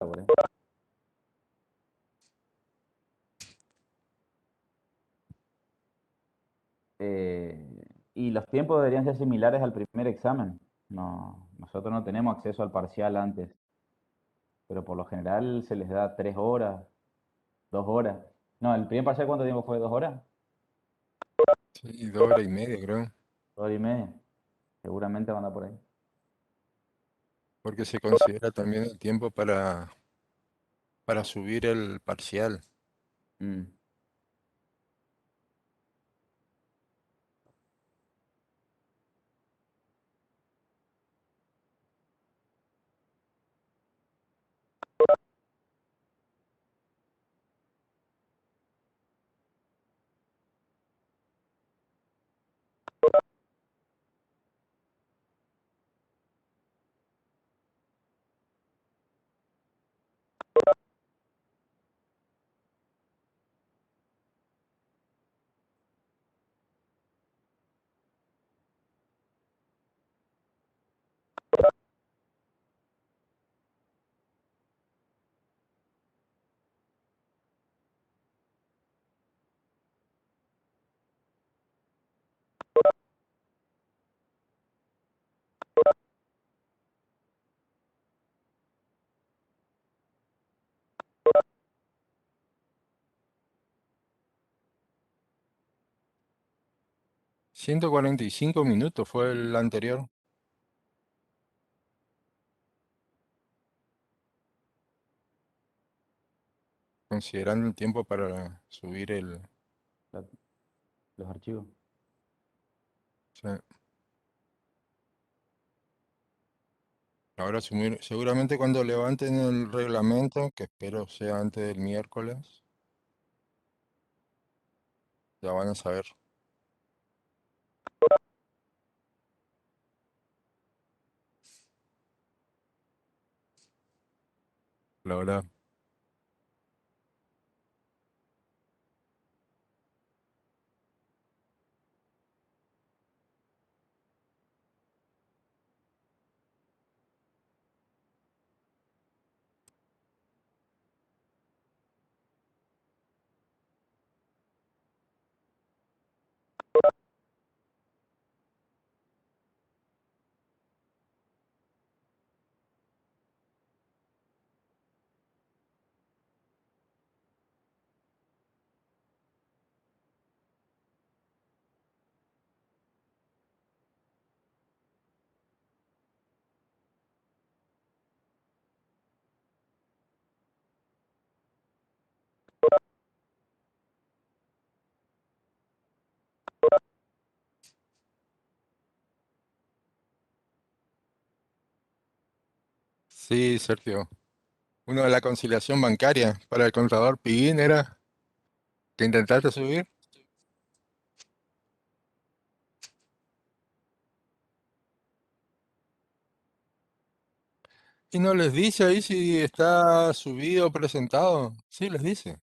por ahí. Y los tiempos deberían ser similares al primer examen. No, nosotros no tenemos acceso al parcial antes, pero por lo general se les da 3 horas, 2 horas. No, ¿el primer parcial cuánto tiempo fue? ¿2 horas? Sí, 2 horas y media creo, 2 horas y media. Seguramente van a por ahí. porque se considera también el tiempo para subir el parcial. Mm. $145 fue el anterior, considerando el tiempo para subir el... la- los archivos. O sea, ahora seguramente cuando levanten el reglamento, que espero sea antes del miércoles, ya van a saber, la verdad. Sí, Sergio. Uno de la conciliación bancaria para el contador Piguín era que intentaste subir y no les dice ahí si está subido o presentado. Sí, les dice.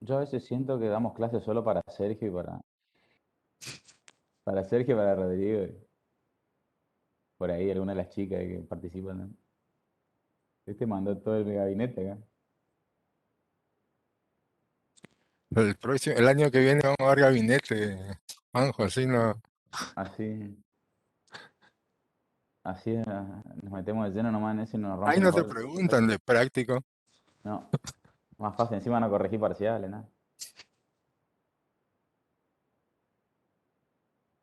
Yo a veces siento que damos clases solo para Sergio y para Sergio y para Rodrigo. Y por ahí alguna de las chicas que participan, ¿no? Este mandó todo el gabinete acá. El año que viene vamos a ver gabinete, Juanjo, así no. Así, así nos metemos de lleno nomás en eso y nos Ahí rompen no los te ojos. preguntan de práctico. No, más fácil, encima no corregí parciales, ¿no?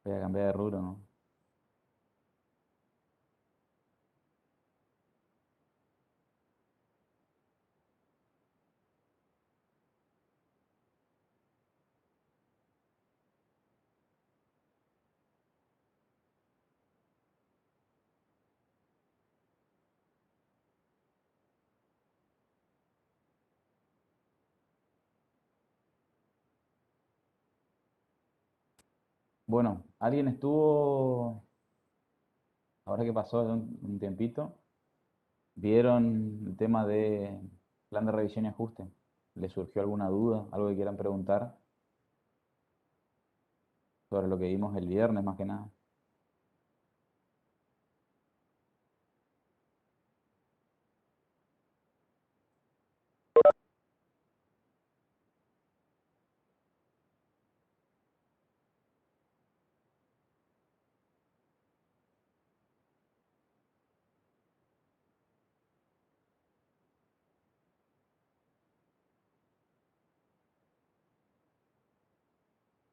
Voy a cambiar de rubro, ¿no? Bueno, ¿alguien estuvo ahora que pasó un tiempito, ¿vieron el tema de plan de revisión y ajuste? ¿Les surgió alguna duda, algo que quieran preguntar sobre lo que vimos el viernes más que nada?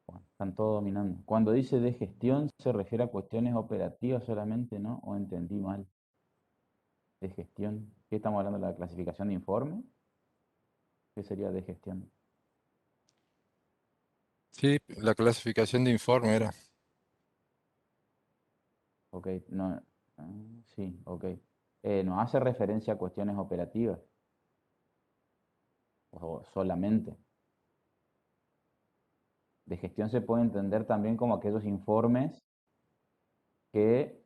Bueno, están todos dominando. Cuando dice de gestión, ¿se refiere a cuestiones operativas solamente, no? ¿O entendí mal? De gestión. ¿Qué estamos hablando de la clasificación de informe? ¿Qué sería de gestión? Sí, la clasificación de informe era. Ok, no, sí, ok. ¿No hace referencia a cuestiones operativas o solamente? De gestión se puede entender también como aquellos informes que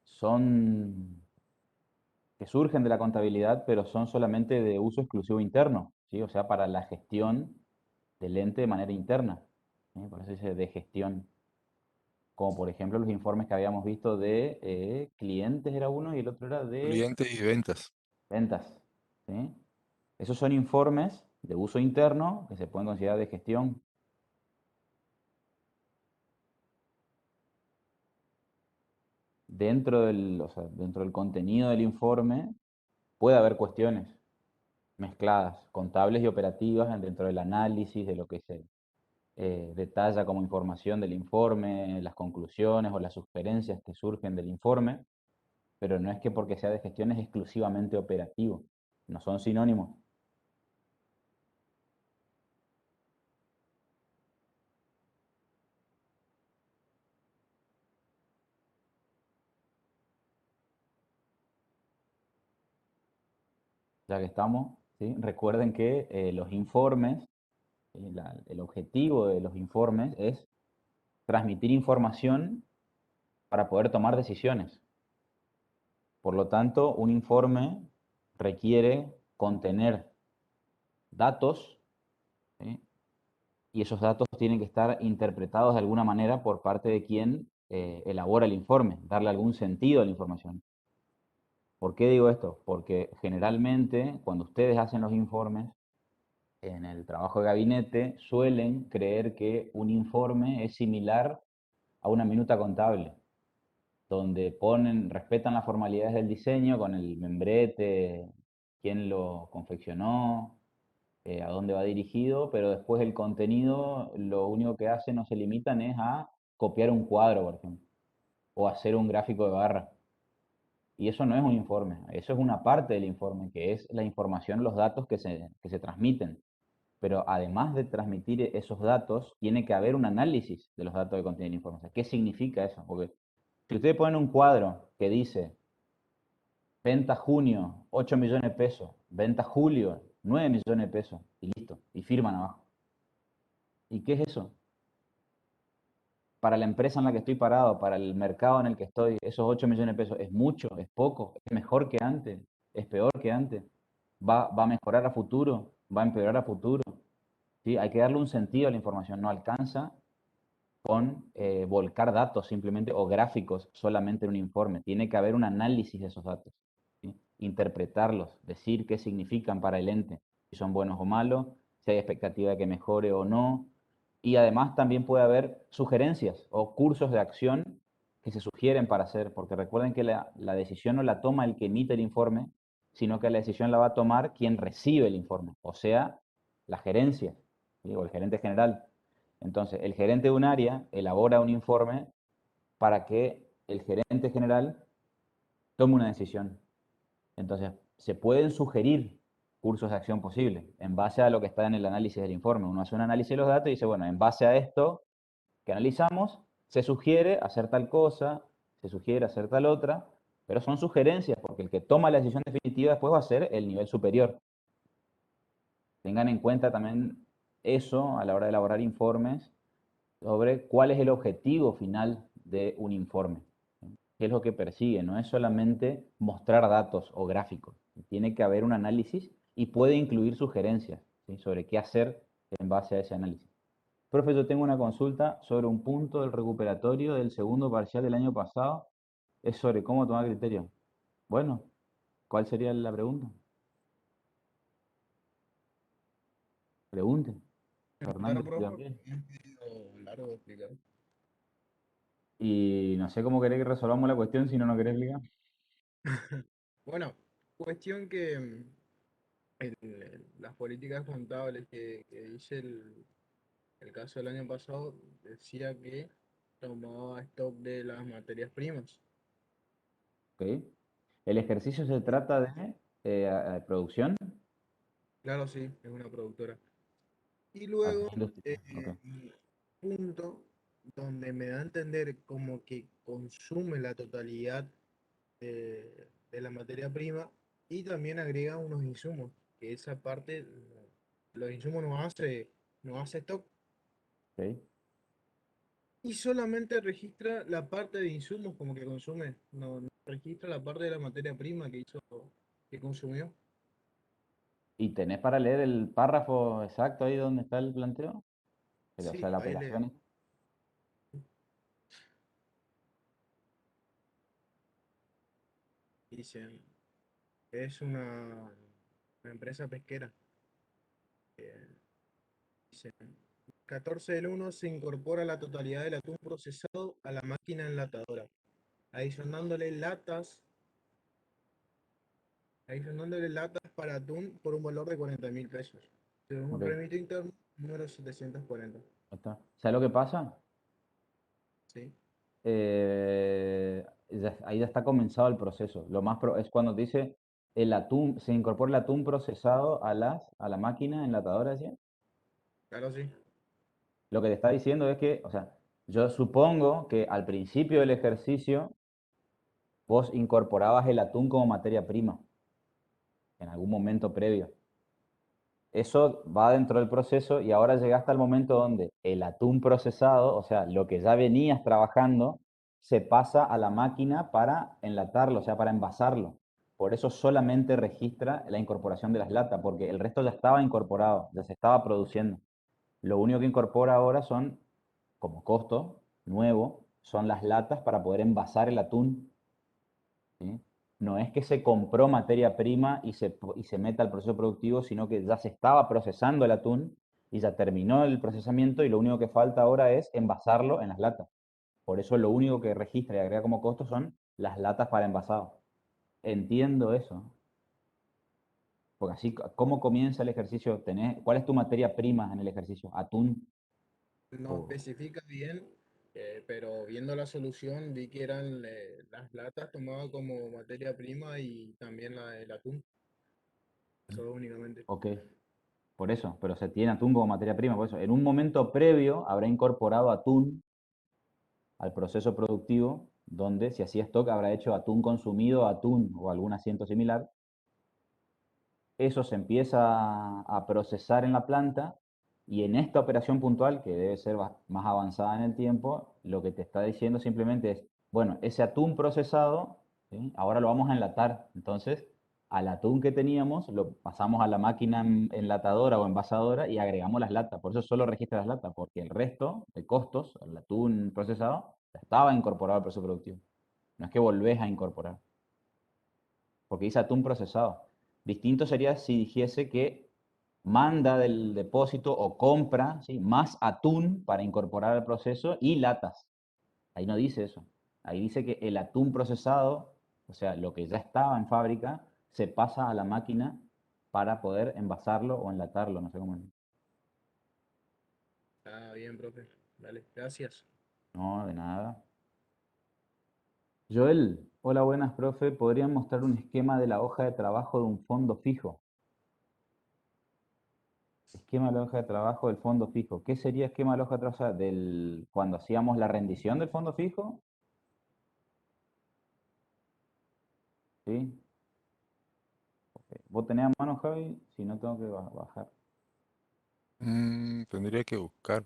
son, que surgen de la contabilidad, pero son solamente de uso exclusivo interno, ¿sí? O sea, para la gestión del ente de manera interna, ¿sí? Por eso dice de gestión, como por ejemplo los informes que habíamos visto de clientes era uno y el otro era de Clientes y ventas. ventas, ¿sí? Esos son informes de uso interno que se pueden considerar de gestión. O sea, dentro del contenido del informe puede haber cuestiones mezcladas, contables y operativas, dentro del análisis de lo que se detalla como información del informe, las conclusiones o las sugerencias que surgen del informe, pero no es que porque sea de gestión es exclusivamente operativo, no son sinónimos. Ya que estamos, ¿sí? Recuerden que los informes, el objetivo de los informes es transmitir información para poder tomar decisiones. Por lo tanto, un informe requiere contener datos, ¿sí? Y esos datos tienen que estar interpretados de alguna manera por parte de quien elabora el informe, darle algún sentido a la información. ¿Por qué digo esto? Porque generalmente cuando ustedes hacen los informes en el trabajo de gabinete suelen creer que un informe es similar a una minuta contable, donde respetan las formalidades del diseño con el membrete, quién lo confeccionó, a dónde va dirigido, pero después el contenido lo único que hacen o se limitan es a copiar un cuadro, por ejemplo, o hacer un gráfico de barra. Y eso no es un informe, eso es una parte del informe, que es la información, los datos que se transmiten. Pero además de transmitir esos datos, tiene que haber un análisis de los datos que contiene el informe. O sea, ¿qué significa eso? Porque si ustedes ponen un cuadro que dice venta junio, 8 millones de pesos, venta julio, 9 millones de pesos, y listo, y firman abajo. ¿Y qué es eso? Para la empresa en la que estoy parado, para el mercado en el que estoy, esos 8 millones de pesos, ¿es mucho? ¿Es poco? ¿Es mejor que antes? ¿Es peor que antes? ¿Va a mejorar a futuro? ¿Va a empeorar a futuro? ¿Sí? Hay que darle un sentido a la información. No alcanza con volcar datos simplemente o gráficos solamente en un informe. Tiene que haber un análisis de esos datos, ¿sí? Interpretarlos, decir qué significan para el ente, si son buenos o malos, si hay expectativa de que mejore o no. Y además también puede haber sugerencias o cursos de acción que se sugieren para hacer, porque recuerden que la decisión no la toma el que emite el informe, sino que la decisión la va a tomar quien recibe el informe, o sea, la gerencia, ¿sí? O el gerente general. Entonces, el gerente de un área elabora un informe para que el gerente general tome una decisión. Entonces, se pueden sugerir cursos de acción posibles en base a lo que está en el análisis del informe. Uno hace un análisis de los datos y dice, bueno, en base a esto que analizamos, se sugiere hacer tal cosa, se sugiere hacer tal otra, pero son sugerencias, porque el que toma la decisión definitiva después va a ser el nivel superior. Tengan en cuenta también eso a la hora de elaborar informes sobre cuál es el objetivo final de un informe. qué es lo que persigue, no es solamente mostrar datos o gráficos, tiene que haber un análisis y puede incluir sugerencias, ¿sí? Sobre qué hacer en base a ese análisis. Profe, yo tengo una consulta sobre un punto del recuperatorio del segundo parcial del año pasado, es sobre cómo tomar criterio. Bueno, ¿cuál sería la pregunta? Pregunte, Fernando Claro, y profe, Gabriel. un poquito largo de explicar. Y no sé cómo querés que resolvamos la cuestión si no nos querés explicar. Bueno, cuestión que las políticas contables que dice el caso del año pasado decía que tomaba stock de las materias primas. ¿Ok? El ejercicio se trata de producción. Claro, sí, es una productora. Y Aquí luego, industrial. Ok. un punto donde me da a entender como que consume la totalidad de la materia prima y también agrega unos insumos, que esa parte, los insumos no hace stock Ok. y solamente registra la parte de insumos como que consume, no registra la parte de la materia prima que consumió. ¿Y tenés para leer el párrafo exacto ahí donde está el planteo? O sea, Sí, la ahí le operación. dicen, es una empresa pesquera. Dice, 14 del 1 se incorpora la totalidad del atún procesado a la máquina enlatadora, adicionándole latas, adicionándole latas para atún por un valor de 40.000 pesos. Según Ok, un ahí remito interno, número 740. está. ¿Sabes lo que pasa? ¿Sí? Ahí ya está comenzado el proceso. Es cuando dice el atún, se incorpora el atún procesado a la máquina enlatadora, ¿sí? Claro, sí. Lo que te está diciendo es que, o sea, yo supongo que al principio del ejercicio vos incorporabas el atún como materia prima en algún momento previo. Eso va dentro del proceso y ahora llegaste al momento donde el atún procesado, o sea, lo que ya venías trabajando, se pasa a la máquina para enlatarlo, o sea, para envasarlo. Por eso solamente registra la incorporación de las latas, porque el resto ya estaba incorporado, ya se estaba produciendo. Lo único que incorpora ahora son, como costo nuevo, son las latas para poder envasar el atún, ¿sí? No es que se compró materia prima y se meta al proceso productivo, sino que ya se estaba procesando el atún y ya terminó el procesamiento y lo único que falta ahora es envasarlo en las latas. Por eso lo único que registra y agrega como costo son las latas para envasado. Entiendo eso. Porque así, ¿cómo comienza el ejercicio? ¿Cuál es tu materia prima en el ejercicio? ¿Atún? No O, especifica bien, pero viendo la solución vi que eran las latas tomadas como materia prima y también el atún, eso únicamente. ok, por eso, pero se tiene atún como materia prima, por eso. En un momento previo habrá incorporado atún al proceso productivo, donde si hacía stock habrá hecho atún consumido, atún o algún asiento similar. Eso se empieza a procesar en la planta y en esta operación puntual, que debe ser más avanzada en el tiempo, lo que te está diciendo simplemente es, bueno, ese atún procesado, ¿sí? Ahora lo vamos a enlatar. Entonces, al atún que teníamos lo pasamos a la máquina enlatadora o envasadora y agregamos las latas. Por eso solo registra las latas, porque el resto de costos, el atún procesado, estaba incorporado al proceso productivo. No es que volvés a incorporar, porque dice atún procesado. Distinto sería si dijese que manda del depósito o compra, ¿sí? Más atún para incorporar al proceso y latas. Ahí no dice eso. Ahí dice que el atún procesado, o sea, lo que ya estaba en fábrica, se pasa a la máquina para poder envasarlo o enlatarlo, no sé cómo. Está bien, profe. Dale, gracias. No, de nada. Joel, hola, buenas, profe. ¿Podrían mostrar un esquema de la hoja de trabajo de un fondo fijo? Esquema de la hoja de trabajo del fondo fijo. ¿Qué sería esquema de la hoja de trabajo? O sea, cuando hacíamos la rendición del fondo fijo, ¿sí? ¿Vos tenés a mano, Javi? Si no, tengo que bajar. Tendría que buscar.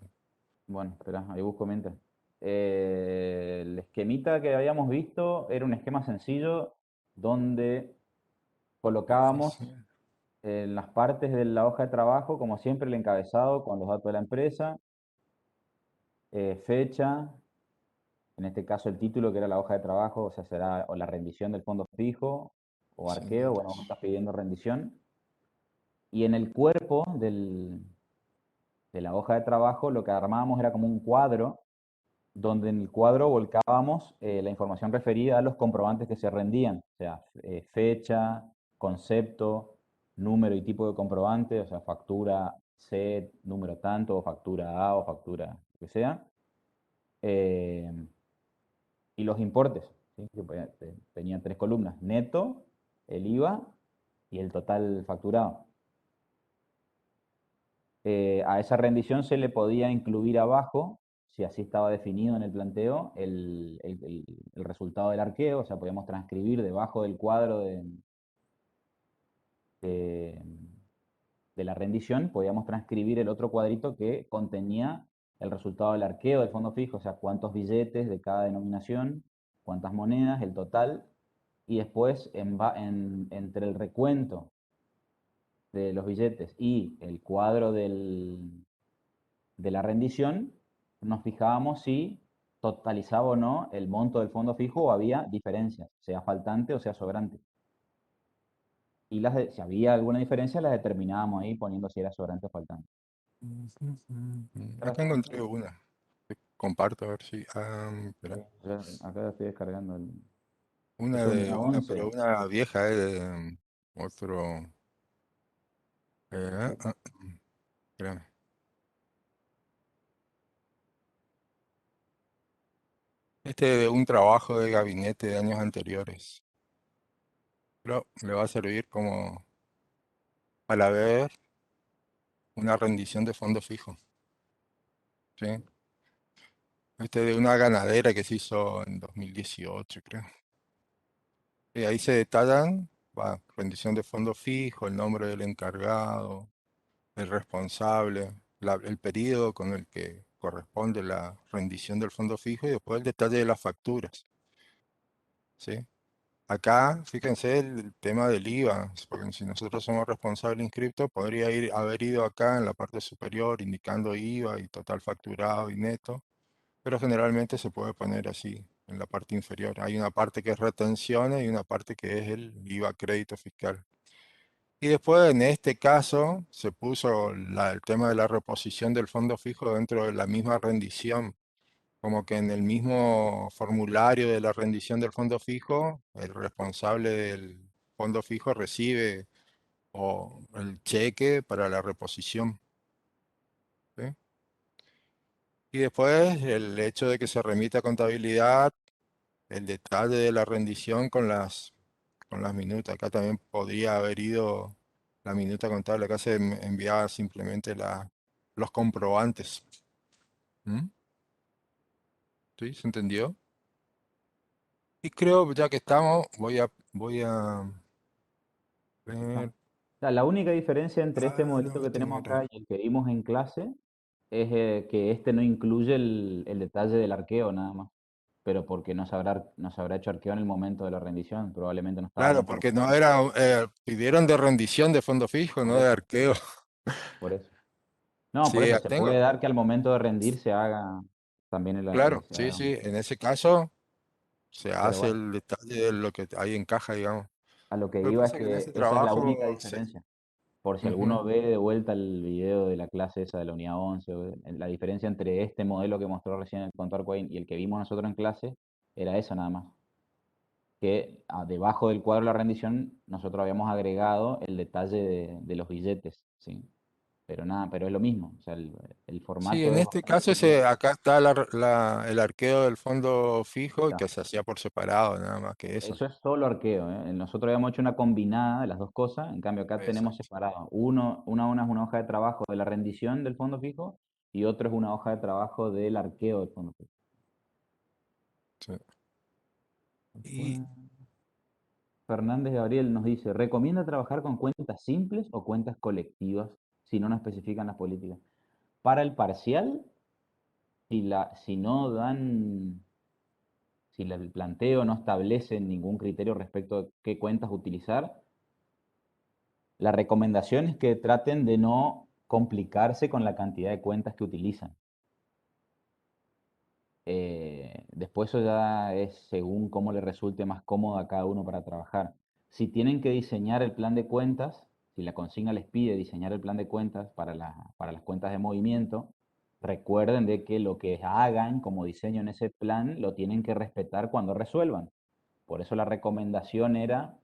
Bueno, espera, ahí busco mientras. El esquemita que habíamos visto era un esquema sencillo donde colocábamos en las partes de la hoja de trabajo, como siempre, el encabezado con los datos de la empresa, fecha, en este caso el título que era la hoja de trabajo, o sea, será o la rendición del fondo fijo o arqueo, bueno, vos estás pidiendo rendición. Y en el cuerpo de la hoja de trabajo lo que armábamos era como un cuadro, donde en el cuadro volcábamos la información referida a los comprobantes que se rendían, o sea, fecha, concepto, número y tipo de comprobante, o sea, factura C, número tanto, o factura A, o factura lo que sea, eh, y los importes, ¿sí? Que tenían 3 columnas: neto, el IVA y el total facturado. A esa rendición se le podía incluir abajo, si así estaba definido en el planteo, el resultado del arqueo, o sea, podíamos transcribir debajo del cuadro de- de la rendición, podíamos transcribir el otro cuadrito que contenía el resultado del arqueo del fondo fijo, o sea, cuántos billetes de cada denominación, cuántas monedas, el total, y después entre el recuento de los billetes y el cuadro de la rendición, nos fijábamos si totalizaba o no el monto del fondo fijo o había diferencias, sea faltante o sea sobrante. Y si había alguna diferencia, las determinábamos ahí poniendo si era sobrante o faltante. Acá encontré una. Comparto a ver si. Espera. Acá estoy descargando el. Una Es unidad pero 11. una vieja, de otro. Espérame. Este de un trabajo de gabinete de años anteriores. Pero le va a servir como a la vez una rendición de fondo fijo. ¿Sí? Este de una ganadera que se hizo en 2018, creo. Y ahí se detallan, rendición de fondo fijo, el nombre del encargado, el responsable, el periodo con el que corresponde la rendición del fondo fijo y después el detalle de las facturas. ¿Sí? Acá, fíjense el tema del IVA, porque si nosotros somos responsables inscriptos, podría haber ido acá en la parte superior indicando IVA y total facturado y neto, pero generalmente se puede poner así en la parte inferior. Hay una parte que es retenciones y una parte que es el IVA crédito fiscal. Y después, en este caso, se puso el tema de la reposición del fondo fijo dentro de la misma rendición, como que en el mismo formulario de la rendición del fondo fijo, el responsable del fondo fijo recibe el cheque para la reposición. ¿Sí? Y después el hecho de que se remita a contabilidad, el detalle de la rendición con las minutas. Acá también podría haber ido la minuta contable. Acá se enviaba simplemente los comprobantes. ¿Mm? ¿Sí? ¿Se entendió? Y creo, ya que estamos, voy a ver. O sea, la única diferencia entre este modelito No, que este no tenemos era. acá y el que vimos en clase es que este no incluye el detalle del arqueo nada más, pero porque no se habrá hecho arqueo en el momento de la rendición, probablemente no Claro, estábamos por, porque no era, pidieron de rendición de fondo fijo, por no de eso, arqueo. por eso. No, por Sí, eso se tengo, puede dar que al momento de rendir se haga también claro, se sí, haga, sí, en ese caso se pero hace bueno, el detalle de lo que ahí encaja, digamos. a lo que Lo que iba es pasa es que en que ese esa es la única trabajo, sí. diferencia. Por si Ujú. alguno ve de vuelta el video de la clase esa de la unidad 11, la diferencia entre este modelo que mostró recién el contador Coin y el que vimos nosotros en clase era eso nada más. Que debajo del cuadro de la rendición nosotros habíamos agregado el detalle de los billetes, ¿sí? Pero nada, pero es lo mismo, o sea, el Sí, formato en es este bastante caso similar. acá está el arqueo del fondo fijo y Está. que se hacía por separado, nada más que eso. Eso es solo arqueo, ¿eh? Nosotros habíamos hecho una combinada de las dos cosas, en cambio acá tenemos Exacto. separado. Una es una hoja de trabajo de la rendición del fondo fijo y otro es una hoja de trabajo del arqueo del fondo fijo. Sí. Y Fernández Gabriel nos dice, ¿recomienda trabajar con cuentas simples o cuentas colectivas si no nos especifican las políticas? Para el parcial, si no dan si el planteo no establece ningún criterio respecto de qué cuentas utilizar, la recomendación es que traten de no complicarse con la cantidad de cuentas que utilizan. Después eso ya es según cómo le resulte más cómodo a cada uno para trabajar. Si tienen que diseñar el plan de cuentas, si la consigna les pide diseñar el plan de cuentas para las cuentas de movimiento, recuerden de que lo que hagan como diseño en ese plan lo tienen que respetar cuando resuelvan. Por eso la recomendación era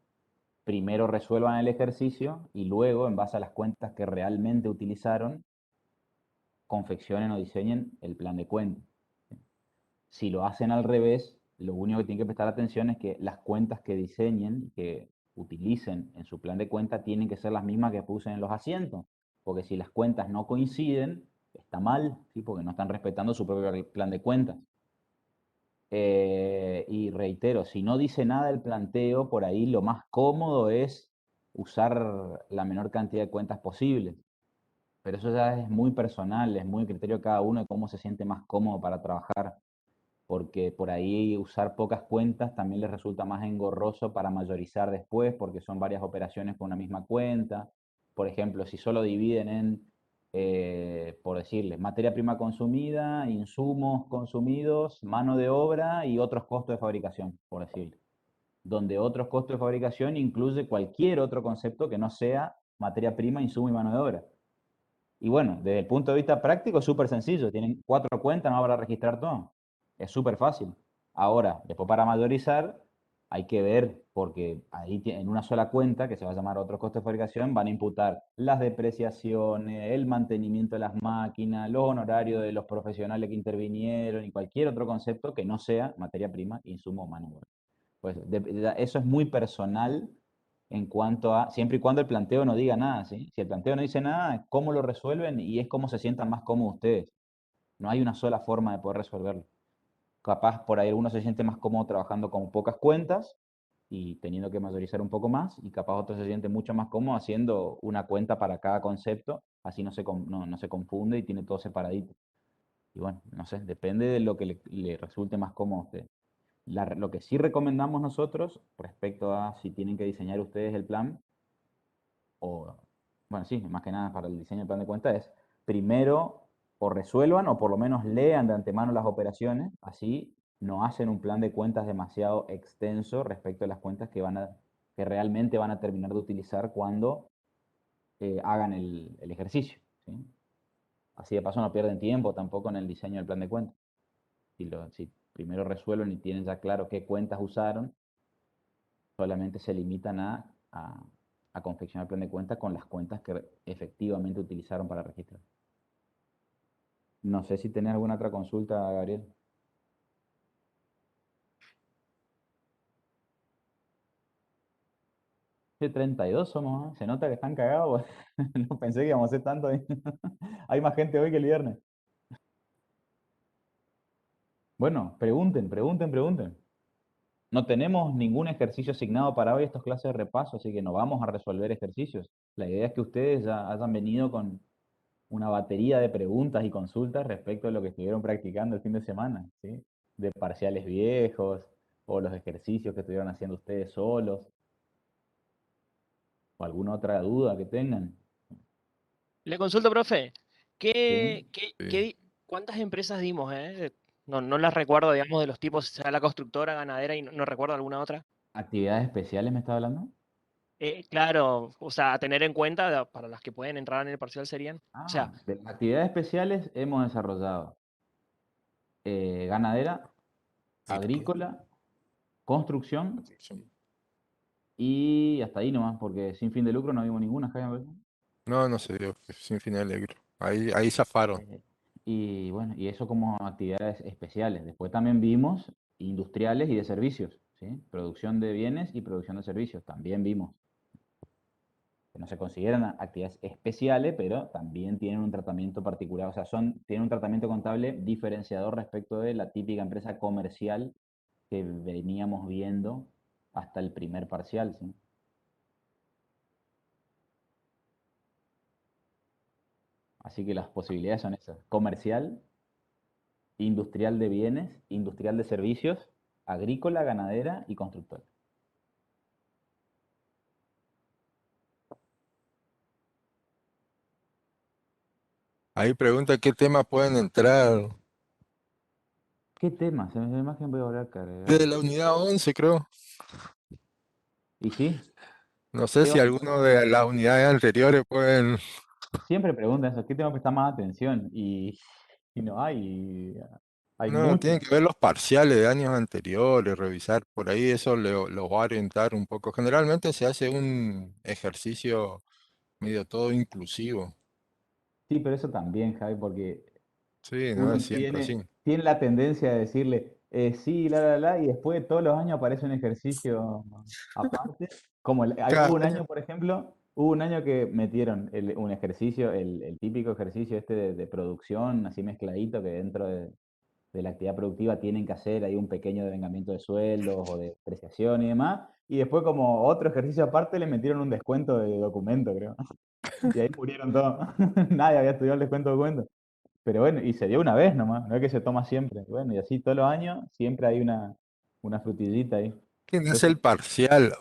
primero resuelvan el ejercicio y luego, en base a las cuentas que realmente utilizaron, confeccionen o diseñen el plan de cuentas. Si lo hacen al revés, lo único que tienen que prestar atención es que las cuentas que diseñen, que utilicen en su plan de cuenta, tienen que ser las mismas que puse en los asientos. Porque si las cuentas no coinciden, está mal, ¿sí? Porque no están respetando su propio plan de cuentas. Y reitero, si no dice nada el planteo, por ahí lo más cómodo es usar la menor cantidad de cuentas posible. Pero eso ya es muy personal, es muy criterio de cada uno de cómo se siente más cómodo para trabajar, porque por ahí usar pocas cuentas también les resulta más engorroso para mayorizar después, porque son varias operaciones con una misma cuenta. Por ejemplo, si solo dividen en, por decirles, materia prima consumida, insumos consumidos, mano de obra y otros costos de fabricación, por decirlo. Donde otros costos de fabricación incluye cualquier otro concepto que no sea materia prima, insumo y mano de obra. Y bueno, desde el punto de vista práctico es súper sencillo. Tienen 4 cuentas, no habrá registrar todo. Es súper fácil. Ahora, después para mayorizar, hay que ver, porque ahí en una sola cuenta, que se va a llamar otro costo de fabricación, van a imputar las depreciaciones, el mantenimiento de las máquinas, los honorarios de los profesionales que intervinieron y cualquier otro concepto que no sea materia prima, insumo o mano de obra. Pues eso es muy personal en cuanto a, siempre y cuando el planteo no diga nada, ¿sí? Si el planteo no dice nada, cómo lo resuelven y es cómo se sientan más cómodos ustedes. No hay una sola forma de poder resolverlo. Capaz por ahí uno se siente más cómodo trabajando con pocas cuentas y teniendo que mayorizar un poco más, y capaz otro se siente mucho más cómodo haciendo una cuenta para cada concepto, así no se confunde y tiene todo separadito. Y bueno, no sé, depende de lo que le resulte más cómodo a usted. Lo que sí recomendamos nosotros respecto a si tienen que diseñar ustedes el plan, o, bueno, sí, más que nada para el diseño del plan de cuenta es, primero o resuelvan o por lo menos lean de antemano las operaciones, así no hacen un plan de cuentas demasiado extenso respecto a las cuentas que realmente van a terminar de utilizar cuando hagan el ejercicio, ¿sí? Así de paso no pierden tiempo tampoco en el diseño del plan de cuentas. Si primero resuelven y tienen ya claro qué cuentas usaron, solamente se limitan a confeccionar el plan de cuentas con las cuentas que efectivamente utilizaron para registrar. No sé si tenés alguna otra consulta, Gabriel. Sí, 32 somos, ¿eh? Se nota que están cagados. No pensé que íbamos a ser tanto. Hay más gente hoy que el viernes. Bueno, pregunten. No tenemos ningún ejercicio asignado para hoy, estas clases de repaso, así que no vamos a resolver ejercicios. La idea es que ustedes ya hayan venido con una batería de preguntas y consultas respecto a lo que estuvieron practicando el fin de semana, ¿sí? De parciales viejos o los ejercicios que estuvieron haciendo ustedes solos o alguna otra duda que tengan, Le consulto, profe, ¿sí? Sí. ¿cuántas empresas dimos, No, no las recuerdo, digamos, de los tipos, sea la constructora, ganadera y no recuerdo alguna otra. ¿Actividades especiales me está hablando? Claro, o sea, a tener en cuenta para las que pueden entrar en el parcial serían. O sea, De las actividades especiales hemos desarrollado ganadera, Agrícola, agrícola, construcción construcción. y hasta ahí nomás, porque sin fin de lucro no vimos ninguna, Jaime. No, no se dio, sin final de lucro. Ahí zafaron. Y bueno, y eso como actividades especiales. Después también vimos industriales y de servicios, ¿sí? Producción de bienes y producción de servicios, también vimos. Que no se consideran actividades especiales, pero también tienen un tratamiento particular, o sea, tienen un tratamiento contable diferenciador respecto de la típica empresa comercial que veníamos viendo hasta el primer parcial, ¿sí? Así que las posibilidades son esas: comercial, industrial de bienes, industrial de servicios agrícola, ganadera y constructora. Ahí pregunta qué temas pueden entrar. ¿Qué temas? En la imagen voy a volver a cargar. Desde la unidad 11, creo. Y sí, No sé ¿qué si va- alguno de las unidades anteriores pueden. siempre preguntan eso, ¿qué tema prestar más atención? Y no hay No, tienen muchos. que ver los parciales de años anteriores, revisar por ahí, eso lo va a orientar un poco. Generalmente se hace un ejercicio medio todo inclusivo. Sí, pero eso también, Javi, porque Sí, no uno es siempre así. tiene la tendencia de decirle, sí, la, y después de todos los años aparece un ejercicio aparte. Hubo Cada un año. año, por ejemplo, hubo un año que metieron un ejercicio, el típico ejercicio este de producción, así mezcladito, que dentro de la actividad productiva tienen que hacer ahí un pequeño devengamiento de sueldos o de depreciación y demás. Y después, como otro ejercicio aparte, le metieron un descuento de documento, creo. Y ahí murieron todos. Nadie había estudiado el descuento de documento. Pero bueno, y se dio una vez nomás, no es que se toma siempre. Bueno, y así todos los años siempre hay una frutillita ahí. ¿Quién hace Entonces, el parcial?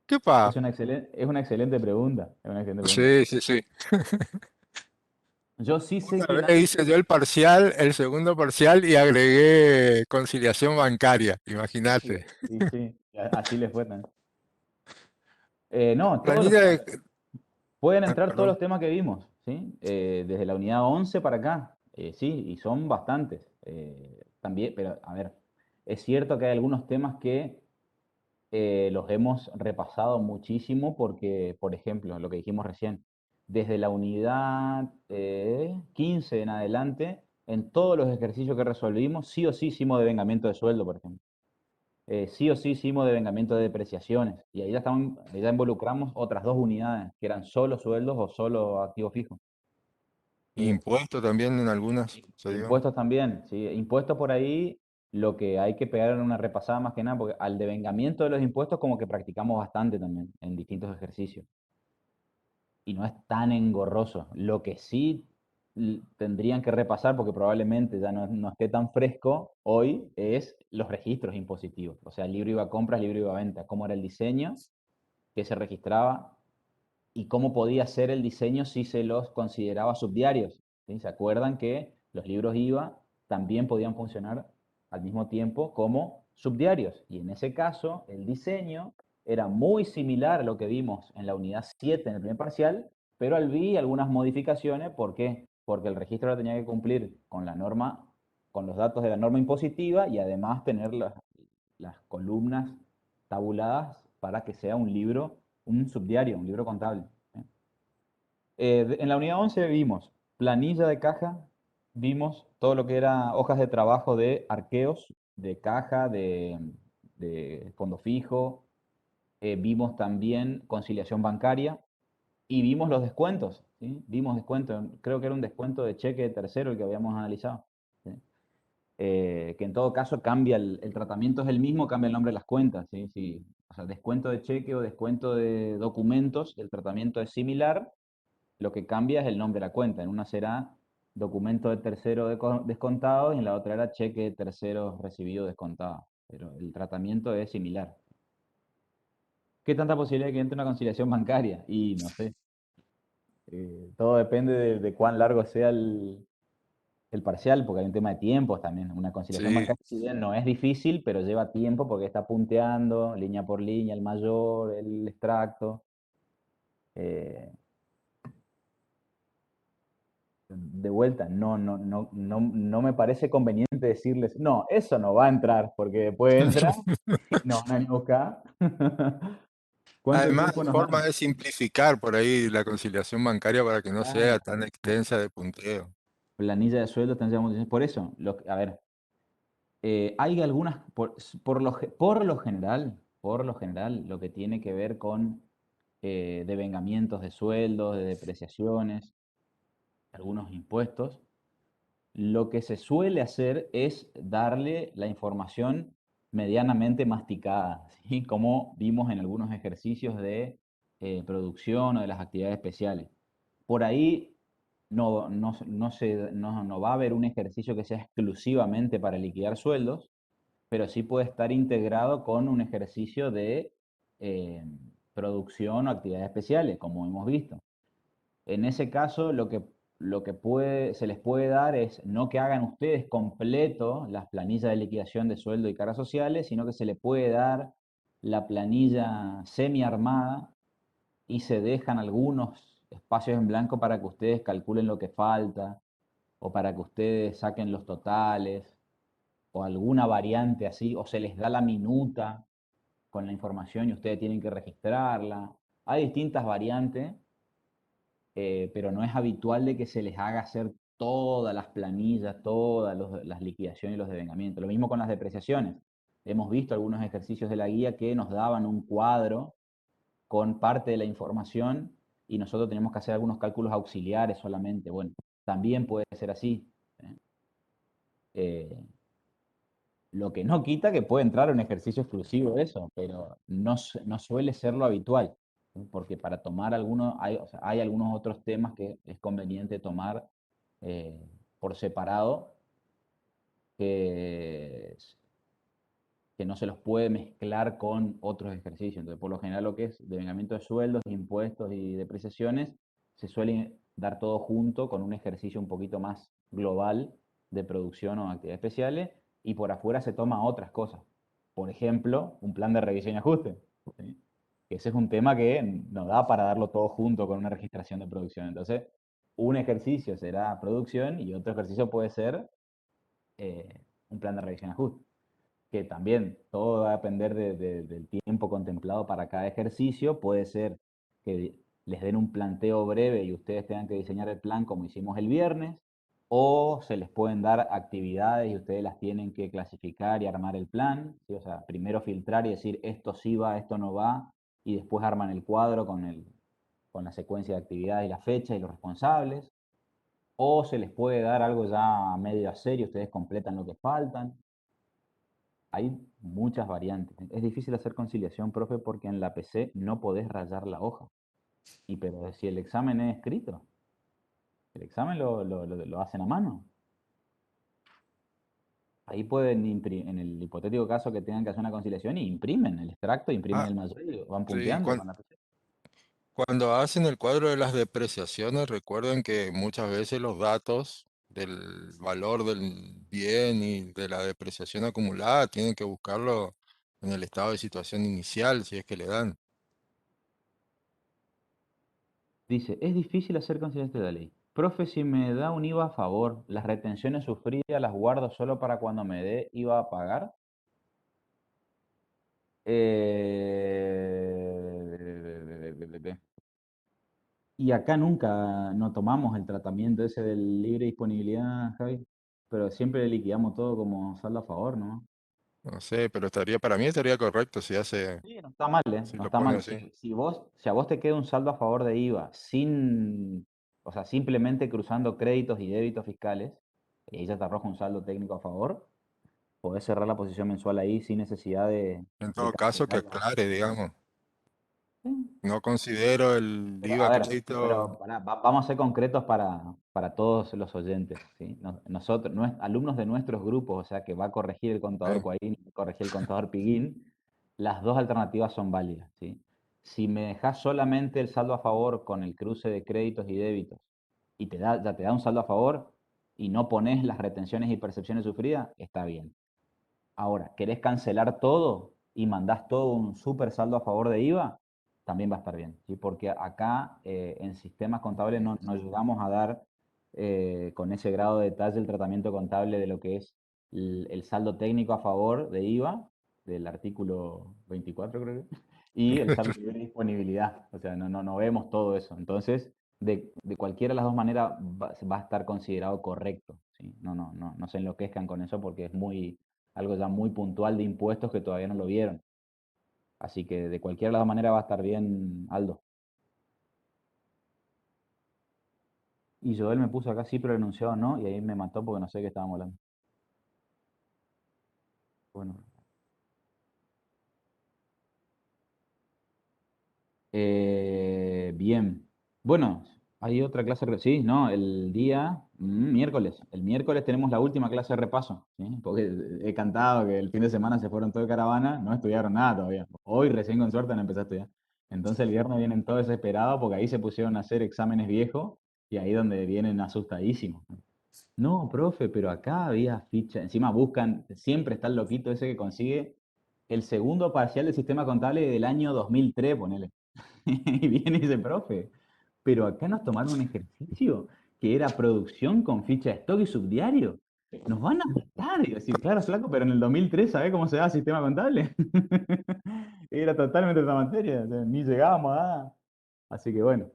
¿Qué pasa? es una excelente pregunta. Es una excelente pregunta. Sí, sí, sí. Yo sí sé Una que vez hice yo el parcial, el segundo parcial y agregué conciliación bancaria, imagínate. sí, sí, así les fue también. No, todos los Planilla temas, de... pueden Ah, entrar todos perdón. los temas que vimos, ¿sí? Desde la unidad 11 para acá, sí, y son bastantes. También, pero a ver, es cierto que hay algunos temas que los hemos repasado muchísimo porque, por ejemplo, lo que dijimos recién, desde la unidad 15 en adelante, en todos los ejercicios que resolvimos, sí o sí hicimos devengamiento de sueldo, por ejemplo. Sí o sí hicimos devengamiento de depreciaciones. Y ahí ya involucramos otras dos unidades, que eran solo sueldos o solo activos fijos. ¿Sí? Impuesto también en algunas se dio. Impuestos también, ¿sí? Impuestos por ahí, lo que hay que pegar en una repasada más que nada, porque al devengamiento de los impuestos como que practicamos bastante también en distintos ejercicios. Y no es tan engorroso. Lo que sí tendrían que repasar, porque probablemente ya no esté tan fresco hoy, es los registros impositivos. O sea, libro IVA compras, libro IVA venta. Cómo era el diseño, qué se registraba y cómo podía ser el diseño si se los consideraba subdiarios. ¿Sí? ¿Se acuerdan que los libros IVA también podían funcionar al mismo tiempo como subdiarios? Y en ese caso, el diseño era muy similar a lo que vimos en la unidad 7 en el primer parcial, pero al vi algunas modificaciones. ¿Por qué? Porque el registro ahora tenía que cumplir con la norma, con los datos de la norma impositiva y además tener las columnas tabuladas para que sea un libro, un subdiario, un libro contable. En la unidad 11 vimos planilla de caja, vimos todo lo que era hojas de trabajo de arqueos, de caja, de fondo fijo, vimos también conciliación bancaria y vimos los descuentos, ¿sí? Vimos descuentos, creo que era un descuento de cheque de tercero el que habíamos analizado. ¿Sí? Que en todo caso cambia, el tratamiento es el mismo, cambia el nombre de las cuentas, ¿sí? Sí, o sea, descuento de cheque o descuento de documentos, el tratamiento es similar, lo que cambia es el nombre de la cuenta. En una será documento de tercero descontado y en la otra era cheque de tercero recibido descontado, pero el tratamiento es similar. ¿Qué tanta posibilidad de que entre una conciliación bancaria? Y no sé, todo depende de cuán largo sea el parcial, porque hay un tema de tiempos también. Una conciliación Sí. bancaria, si bien no es difícil, pero lleva tiempo porque está punteando línea por línea, el mayor, el extracto. Eh, de vuelta, no me parece conveniente decirles, no, eso no va a entrar, porque después entra y no van a ni buscar. ¿Cuánto Además, tiempo hay nos forma dan? de simplificar por ahí la conciliación bancaria para que no sea Claro. tan extensa de punteo. Planilla de sueldo, por eso, a ver, hay algunas, por lo general, lo que tiene que ver con devengamientos de sueldos, de depreciaciones, algunos impuestos, lo que se suele hacer es darle la información medianamente masticada, ¿sí? Como vimos en algunos ejercicios de producción o de las actividades especiales. Por ahí no va a haber un ejercicio que sea exclusivamente para liquidar sueldos, pero sí puede estar integrado con un ejercicio de producción o actividades especiales, como hemos visto. En ese caso, lo que se les puede dar es no que hagan ustedes completo las planillas de liquidación de sueldo y cargas sociales, sino que se les puede dar la planilla semi armada y se dejan algunos espacios en blanco para que ustedes calculen lo que falta o para que ustedes saquen los totales o alguna variante así, o se les da la minuta con la información y ustedes tienen que registrarla. Hay distintas variantes, pero no es habitual de que se les haga hacer todas las planillas, todas las liquidaciones y los devengamientos. Lo mismo con las depreciaciones. Hemos visto algunos ejercicios de la guía que nos daban un cuadro con parte de la información y nosotros tenemos que hacer algunos cálculos auxiliares solamente. Bueno, también puede ser así. Eh, lo que no quita que puede entrar un ejercicio exclusivo de eso, pero no suele ser lo habitual, ¿sí? Porque para tomar algunos, o sea, hay algunos otros temas que es conveniente tomar eh, por separado, que, que no se los puede mezclar con otros ejercicios. Entonces, por lo general, lo que es devengamiento de sueldos, impuestos y depreciaciones, se suele dar todo junto con un ejercicio un poquito más global de producción o actividades especiales, y por afuera se toma otras cosas. Por ejemplo, un plan de revisión y ajuste, ¿sí? Ese es un tema que no da para darlo todo junto con una registración de producción. Entonces, un ejercicio será producción y otro ejercicio puede ser un plan de revisión y ajuste, que también todo va a depender del tiempo contemplado para cada ejercicio. Puede ser que les den un planteo breve y ustedes tengan que diseñar el plan como hicimos el viernes, o se les pueden dar actividades y ustedes las tienen que clasificar y armar el plan, ¿sí? O sea, primero filtrar y decir esto sí va, esto no va, y después arman el cuadro con la secuencia de actividades y la fecha y los responsables. O se les puede dar algo ya medio a serio, ustedes completan lo que faltan. Hay muchas variantes. Es difícil hacer conciliación, profe, porque en la PC no podés rayar la hoja. Pero si el examen es escrito, el examen lo hacen a mano. Ahí pueden, en el hipotético caso que tengan que hacer una conciliación, y imprimen el extracto, imprimen Ah, el mayor y van sí, punteando con la PC. cuando hacen el cuadro de las depreciaciones, recuerden que muchas veces los datos del valor del bien y de la depreciación acumulada tienen que buscarlo en el estado de situación inicial, si es que le dan. Dice, es difícil hacer conciliación de la ley. Profe, si me da un IVA a favor, ¿las retenciones sufridas las guardo solo para cuando me dé IVA a pagar? Y acá nunca no tomamos el tratamiento ese de libre disponibilidad, Javi, pero siempre liquidamos todo como saldo a favor, ¿no? No sé, pero para mí estaría correcto si Sí, no está mal, ¿eh? si No lo está pone mal. así. Si a vos te queda un saldo a favor de IVA o sea, simplemente cruzando créditos y débitos fiscales, y ella te arroja un saldo técnico a favor, podés cerrar la posición mensual ahí sin necesidad En de todo caso, que cancelarla. aclare, digamos. Sí. No considero el Pero, a IVA ver, crédito. pero vamos a ser concretos para todos los oyentes, ¿sí? Nosotros, alumnos de nuestros grupos, o sea, que va a corregir el contador Sí, Coaín y va a corregir el contador Piguín, las dos alternativas son válidas, ¿sí? Si me dejas solamente el saldo a favor con el cruce de créditos y débitos y ya te da un saldo a favor y no pones las retenciones y percepciones sufridas, está bien. Ahora, ¿querés cancelar todo y mandás todo un súper saldo a favor de IVA? También va a estar bien, ¿sí? Porque acá en sistemas contables no llegamos a dar con ese grado de detalle el tratamiento contable de lo que es el saldo técnico a favor de IVA, del artículo 24 creo que, y el saldo de libre disponibilidad. O sea, no vemos todo eso. Entonces, de cualquiera de las dos maneras va a estar considerado correcto, ¿sí? No se enloquezcan con eso porque es algo ya muy puntual de impuestos que todavía no lo vieron. Así que de cualquier lado manera va a estar bien, Aldo. Y Joel me puso acá sí, pero el enunciado no, y ahí me mató porque no sé qué estábamos hablando. Bueno. Bien. Bueno, Hay otra clase, sí, no, el día miércoles. El miércoles tenemos la última clase de repaso, ¿sí? Porque he cantado que el fin de semana se fueron todo de caravana, no estudiaron nada todavía. Hoy recién con suerte han empezado a estudiar. Entonces el viernes vienen todos desesperados porque ahí se pusieron a hacer exámenes viejos y ahí donde vienen asustadísimos. No, profe, pero acá había ficha. Encima buscan, siempre está el loquito ese que consigue el segundo parcial del sistema contable del año 2003, ponele. Y viene y dice, profe, pero acá nos tomaron un ejercicio que era producción con ficha de stock y subdiario. Nos van a matar. Y yo decir, claro, flaco, pero en el 2003, ¿sabés cómo se da sistema contable? Era totalmente otra materia, o sea, ni llegábamos a... Así que bueno,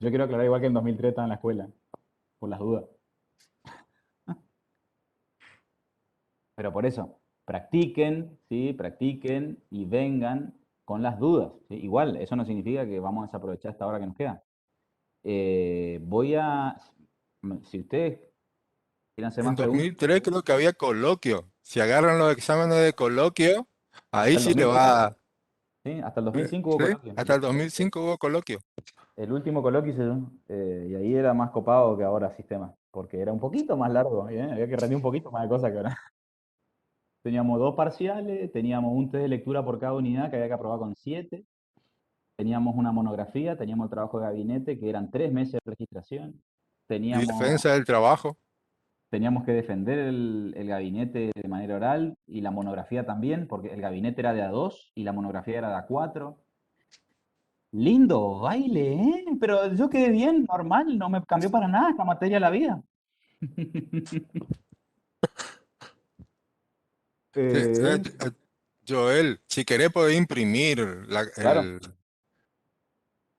yo quiero aclarar igual que en 2003 estaba en la escuela, por las dudas. Pero por eso, practiquen, ¿sí? Practiquen y vengan con las dudas, ¿sí? Igual, eso no significa que vamos a desaprovechar esta hora que nos queda. Si ustedes quieren hacer En más preguntas, 2003 creo que había coloquio. Si agarran los exámenes de coloquio, ahí hasta el sí le 2005, va. ¿sí? Hasta el 2005 hubo ¿Sí? coloquio. Hasta el 2005 hubo coloquio. El último coloquio hice yo, y ahí era más copado que ahora sistema, porque era un poquito más largo, ¿eh? Había que rendir un poquito más de cosas que ahora. Teníamos dos parciales, teníamos un test de lectura por cada unidad que había que aprobar con 7, teníamos una monografía, teníamos el trabajo de gabinete, que eran 3 meses de registración, Y teníamos, defensa del trabajo. teníamos que defender el gabinete de manera oral y la monografía también, porque el gabinete era de A2 y la monografía era de A4. Lindo baile, ¿eh? Pero yo quedé bien, normal, no me cambió para nada esta materia la vida. Sí, Eh, Joel, si querés podés imprimir claro,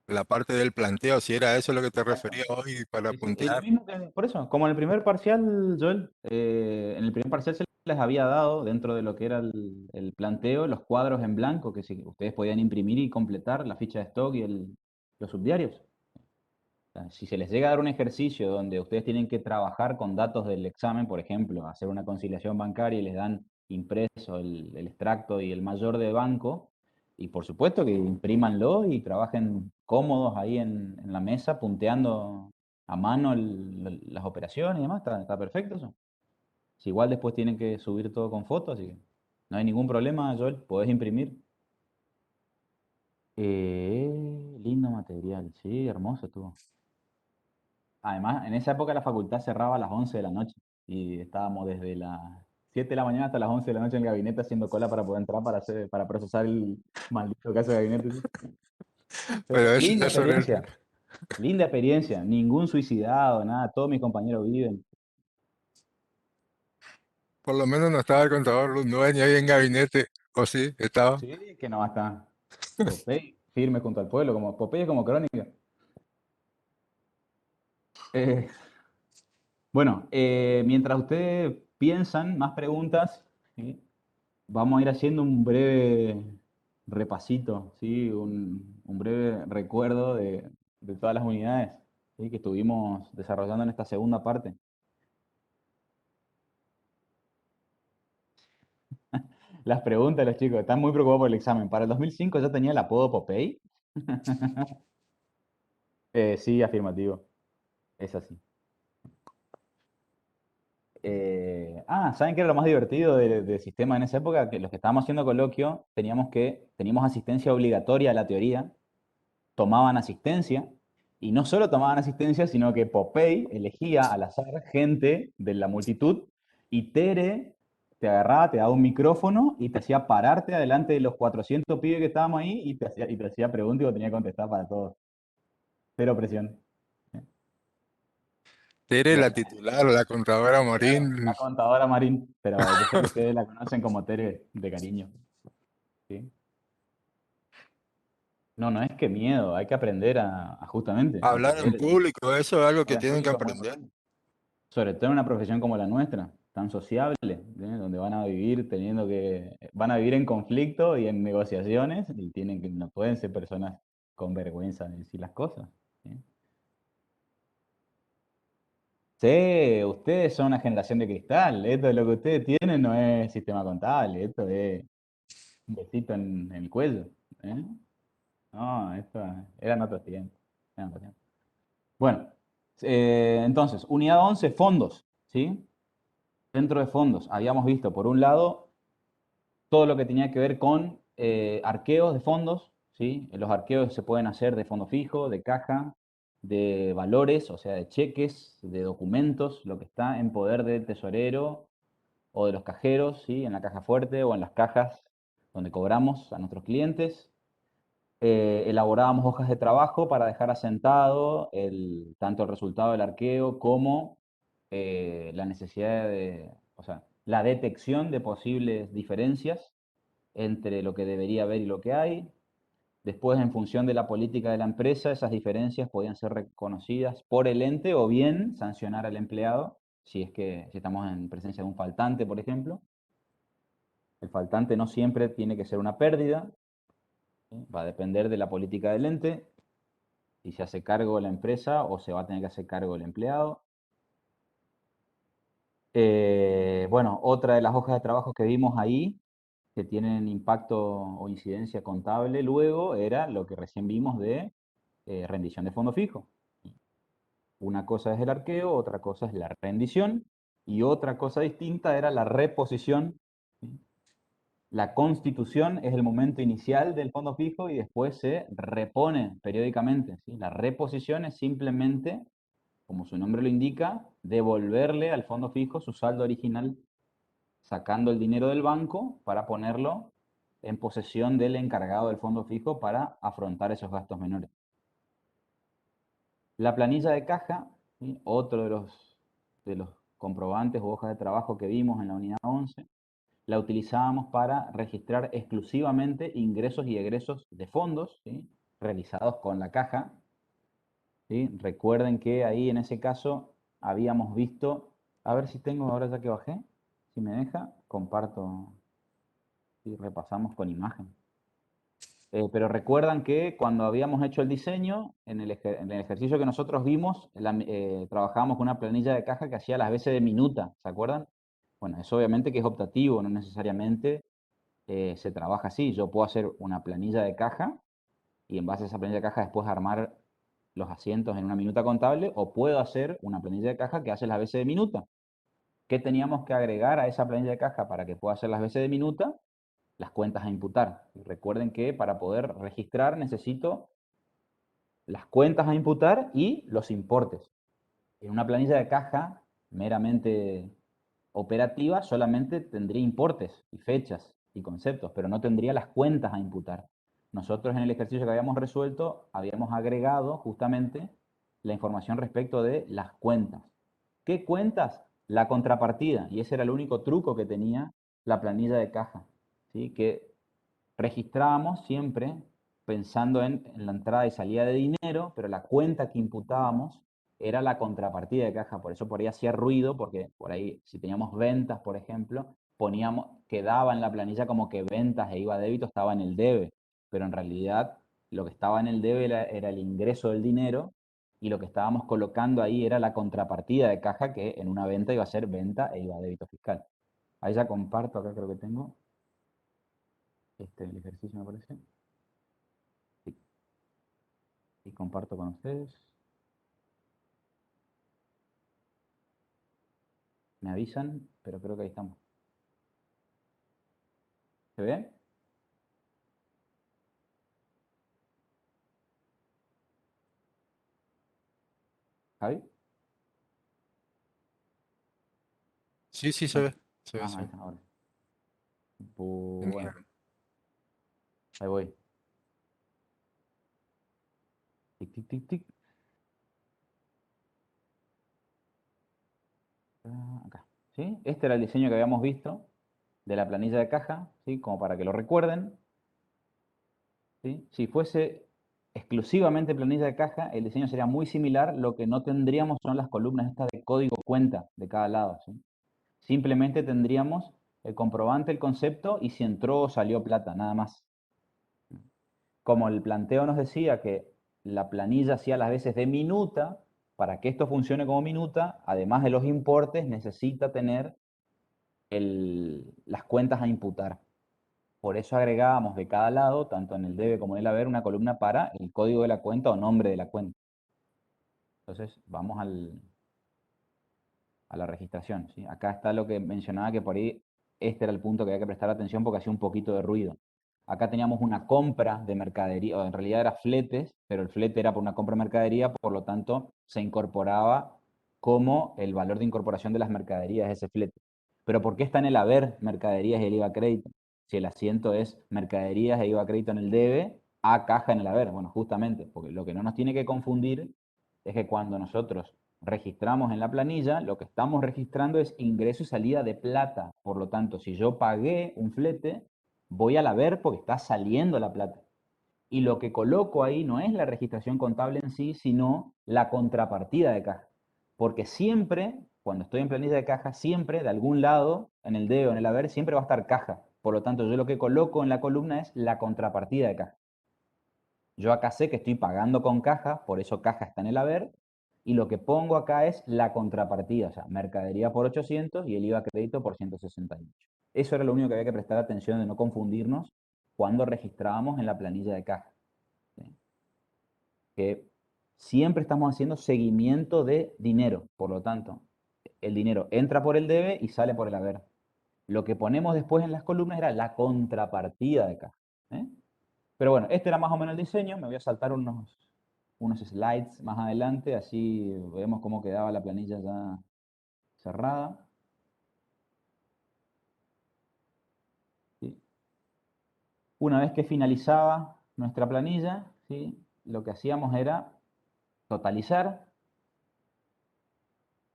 la parte del planteo, si era eso lo que te exacto. refería hoy para Sí, sí, es lo puntear. mismo que, por eso, como en el primer parcial, Joel, en el primer parcial se les había dado, dentro de lo que era el planteo, los cuadros en blanco que ustedes podían imprimir y completar la ficha de stock y los subdiarios. O sea, si se les llega a dar un ejercicio donde ustedes tienen que trabajar con datos del examen, por ejemplo, hacer una conciliación bancaria y les dan impreso el extracto y el mayor de banco, y por supuesto que imprímanlo y trabajen cómodos ahí en la mesa, punteando a mano las operaciones y demás, está perfecto eso. Si igual después tienen que subir todo con fotos, así que no hay ningún problema, Joel, podés imprimir. Lindo material, sí, hermoso estuvo. Además, en esa época la facultad cerraba a las 11 de la noche y estábamos desde las 7 de la mañana hasta las 11 de la noche en el gabinete haciendo cola para poder entrar para procesar el maldito caso de gabinete. ¿Sí? Pero Pero linda eso experiencia, linda experiencia. Ningún suicidado, nada, todos mis compañeros viven. por lo menos no estaba el contador Lundueña ahí en gabinete. ¿O sí? ¿Estaba? Sí, que no basta. Popeye, firme junto al pueblo, como Popeye como crónica. Eh, bueno, mientras ustedes piensan más preguntas, ¿sí? Vamos a ir haciendo un breve repasito, ¿sí? Un breve recuerdo de todas las unidades, ¿sí? Que estuvimos desarrollando en esta segunda parte. Las preguntas de los chicos, están muy preocupados por el examen. Para el 2005 ya tenía el apodo Popeye. Sí, afirmativo, es así. ¿Saben qué era lo más divertido del sistema en esa época? Que los que estábamos haciendo coloquio teníamos asistencia obligatoria a la teoría, tomaban asistencia, y no solo tomaban asistencia, sino que Popeye elegía al azar gente de la multitud, y Tere te agarraba, te daba un micrófono y te hacía pararte adelante de los 400 pibes que estábamos ahí y te hacía preguntas y vos tenías que contestar para todos. Cero presión. Tere, La, la titular, la contadora claro, Morín. la contadora Marín, pero yo sé que ustedes la conocen como Tere de cariño. ¿Sí? No, no es que miedo, hay que aprender a justamente a Hablar en entender. público, eso es algo que Hablar en tienen que público es muy aprender. importante. Sobre todo en una profesión como la nuestra, tan sociable, ¿eh? Donde van a vivir en conflicto y en negociaciones y no pueden ser personas con vergüenza de decir las cosas. ¿Sí? Sí, ustedes son una generación de cristal, esto es lo que ustedes tienen, no es sistema contable, esto es un besito en el cuello. ¿Eh? No, esto eran otros tiempos. Eran otros tiempos. Bueno, entonces, unidad 11, fondos, ¿sí? Dentro de fondos, habíamos visto, por un lado, todo lo que tenía que ver con arqueos de fondos, ¿sí? Los arqueos se pueden hacer de fondo fijo, de caja, de valores, o sea, de cheques, de documentos, lo que está en poder del tesorero o de los cajeros, ¿sí? En la caja fuerte o en las cajas donde cobramos a nuestros clientes. Elaborábamos hojas de trabajo para dejar asentado tanto el resultado del arqueo como la necesidad de, o sea, la detección de posibles diferencias entre lo que debería haber y lo que hay. Después, en función de la política de la empresa, esas diferencias podían ser reconocidas por el ente o bien sancionar al empleado, si estamos en presencia de un faltante, por ejemplo. El faltante no siempre tiene que ser una pérdida, ¿sí? Va a depender de la política del ente, si se hace cargo la empresa o se va a tener que hacer cargo el empleado. Bueno, otra de las hojas de trabajo que vimos ahí, que tienen impacto o incidencia contable luego, era lo que recién vimos de rendición de fondo fijo. Una cosa es el arqueo, otra cosa es la rendición, y otra cosa distinta era la reposición. ¿Sí? La constitución es el momento inicial del fondo fijo y después se repone periódicamente, ¿sí? La reposición es simplemente, como su nombre lo indica, devolverle al fondo fijo su saldo original, sacando el dinero del banco para ponerlo en posesión del encargado del fondo fijo para afrontar esos gastos menores. La planilla de caja, ¿sí? Otro de los comprobantes o hojas de trabajo que vimos en la unidad 11, la utilizábamos para registrar exclusivamente ingresos y egresos de fondos, ¿sí? Realizados con la caja. ¿Sí? Recuerden que ahí en ese caso habíamos visto, a ver si tengo ahora ya que bajé, si me deja, comparto y repasamos con imagen. Pero recuerdan que cuando habíamos hecho el diseño, en el ejercicio que nosotros vimos, trabajábamos con una planilla de caja que hacía las veces de minuta, ¿se acuerdan? Bueno, eso obviamente que es optativo, no necesariamente se trabaja así. Yo puedo hacer una planilla de caja y en base a esa planilla de caja después armar los asientos en una minuta contable, o puedo hacer una planilla de caja que hace las veces de minuta. ¿Qué teníamos que agregar a esa planilla de caja para que pueda hacer las veces de minuta? Las cuentas a imputar. Y recuerden que para poder registrar necesito las cuentas a imputar y los importes. En una planilla de caja meramente operativa solamente tendría importes y fechas y conceptos, pero no tendría las cuentas a imputar. Nosotros en el ejercicio que habíamos resuelto habíamos agregado justamente la información respecto de las cuentas. ¿Qué cuentas? La contrapartida, y ese era el único truco que tenía la planilla de caja, ¿sí? Que registrábamos siempre pensando en la entrada y salida de dinero, pero la cuenta que imputábamos era la contrapartida de caja. Por eso por ahí hacía ruido, porque por ahí si teníamos ventas, por ejemplo, quedaba en la planilla como que ventas e IVA a débito estaba en el debe, pero en realidad lo que estaba en el debe era el ingreso del dinero y lo que estábamos colocando ahí era la contrapartida de caja, que en una venta iba a ser venta e IVA a débito fiscal. Ahí ya comparto, acá creo que tengo el ejercicio, me parece. Sí. Y comparto con ustedes. Me avisan, pero creo que ahí estamos. ¿Se ve? ¿Javi? Sí, sí, se ve. Se ve, Ah, se ahí ve. está, ahora. Bueno, Genial. ahí voy. Tic, tic, tic, tic. Acá. ¿Sí? Este era el diseño que habíamos visto de la planilla de caja, ¿sí? Como para que lo recuerden. ¿Sí? Si fuese exclusivamente planilla de caja, el diseño sería muy similar. Lo que no tendríamos son las columnas estas de código cuenta de cada lado, ¿sí? Simplemente tendríamos el comprobante, el concepto y si entró o salió plata, nada más. Como el planteo nos decía que la planilla hacía las veces de minuta, para que esto funcione como minuta, además de los importes, necesita tener las cuentas a imputar. Por eso agregábamos de cada lado, tanto en el debe como en el haber, una columna para el código de la cuenta o nombre de la cuenta. Entonces, vamos a la registración, ¿sí? Acá está lo que mencionaba, que por ahí este era el punto que había que prestar atención porque hacía un poquito de ruido. Acá teníamos una compra de mercadería, o en realidad era fletes, pero el flete era por una compra de mercadería, por lo tanto se incorporaba como el valor de incorporación de las mercaderías ese flete. Pero ¿por qué está en el haber mercaderías y el IVA a crédito? Si el asiento es mercaderías e IVA a crédito en el debe, a caja en el haber. Bueno, justamente, porque lo que no nos tiene que confundir es que cuando nosotros registramos en la planilla, lo que estamos registrando es ingreso y salida de plata. Por lo tanto, si yo pagué un flete, voy al haber porque está saliendo la plata. Y lo que coloco ahí no es la registración contable en sí, sino la contrapartida de caja. Porque siempre, cuando estoy en planilla de caja, siempre de algún lado, en el debe o en el haber, siempre va a estar caja. Por lo tanto, yo lo que coloco en la columna es la contrapartida de caja. Yo acá sé que estoy pagando con caja, por eso caja está en el haber, y lo que pongo acá es la contrapartida, o sea, mercadería por 800 y el IVA a crédito por 168. Eso era lo único que había que prestar atención de no confundirnos cuando registrábamos en la planilla de caja. ¿Sí? Que siempre estamos haciendo seguimiento de dinero, por lo tanto, el dinero entra por el debe y sale por el haber. Lo que ponemos después en las columnas era la contrapartida de caja. ¿Eh? Pero bueno, este era más o menos el diseño. Me voy a saltar unos slides más adelante, así vemos cómo quedaba la planilla ya cerrada. ¿Sí? Una vez que finalizaba nuestra planilla, ¿sí? Lo que hacíamos era totalizar.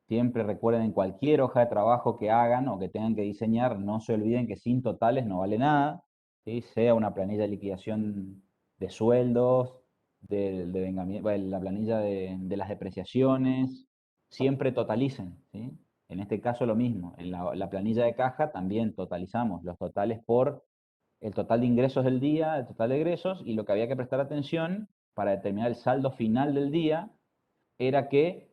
Siempre recuerden, en cualquier hoja de trabajo que hagan o que tengan que diseñar, no se olviden que sin totales no vale nada, ¿sí? Sea una planilla de liquidación de sueldos, bueno, la planilla de las depreciaciones, siempre totalicen, ¿sí? En este caso lo mismo, en la planilla de caja también totalizamos los totales por el total de ingresos del día, el total de egresos, y lo que había que prestar atención para determinar el saldo final del día era que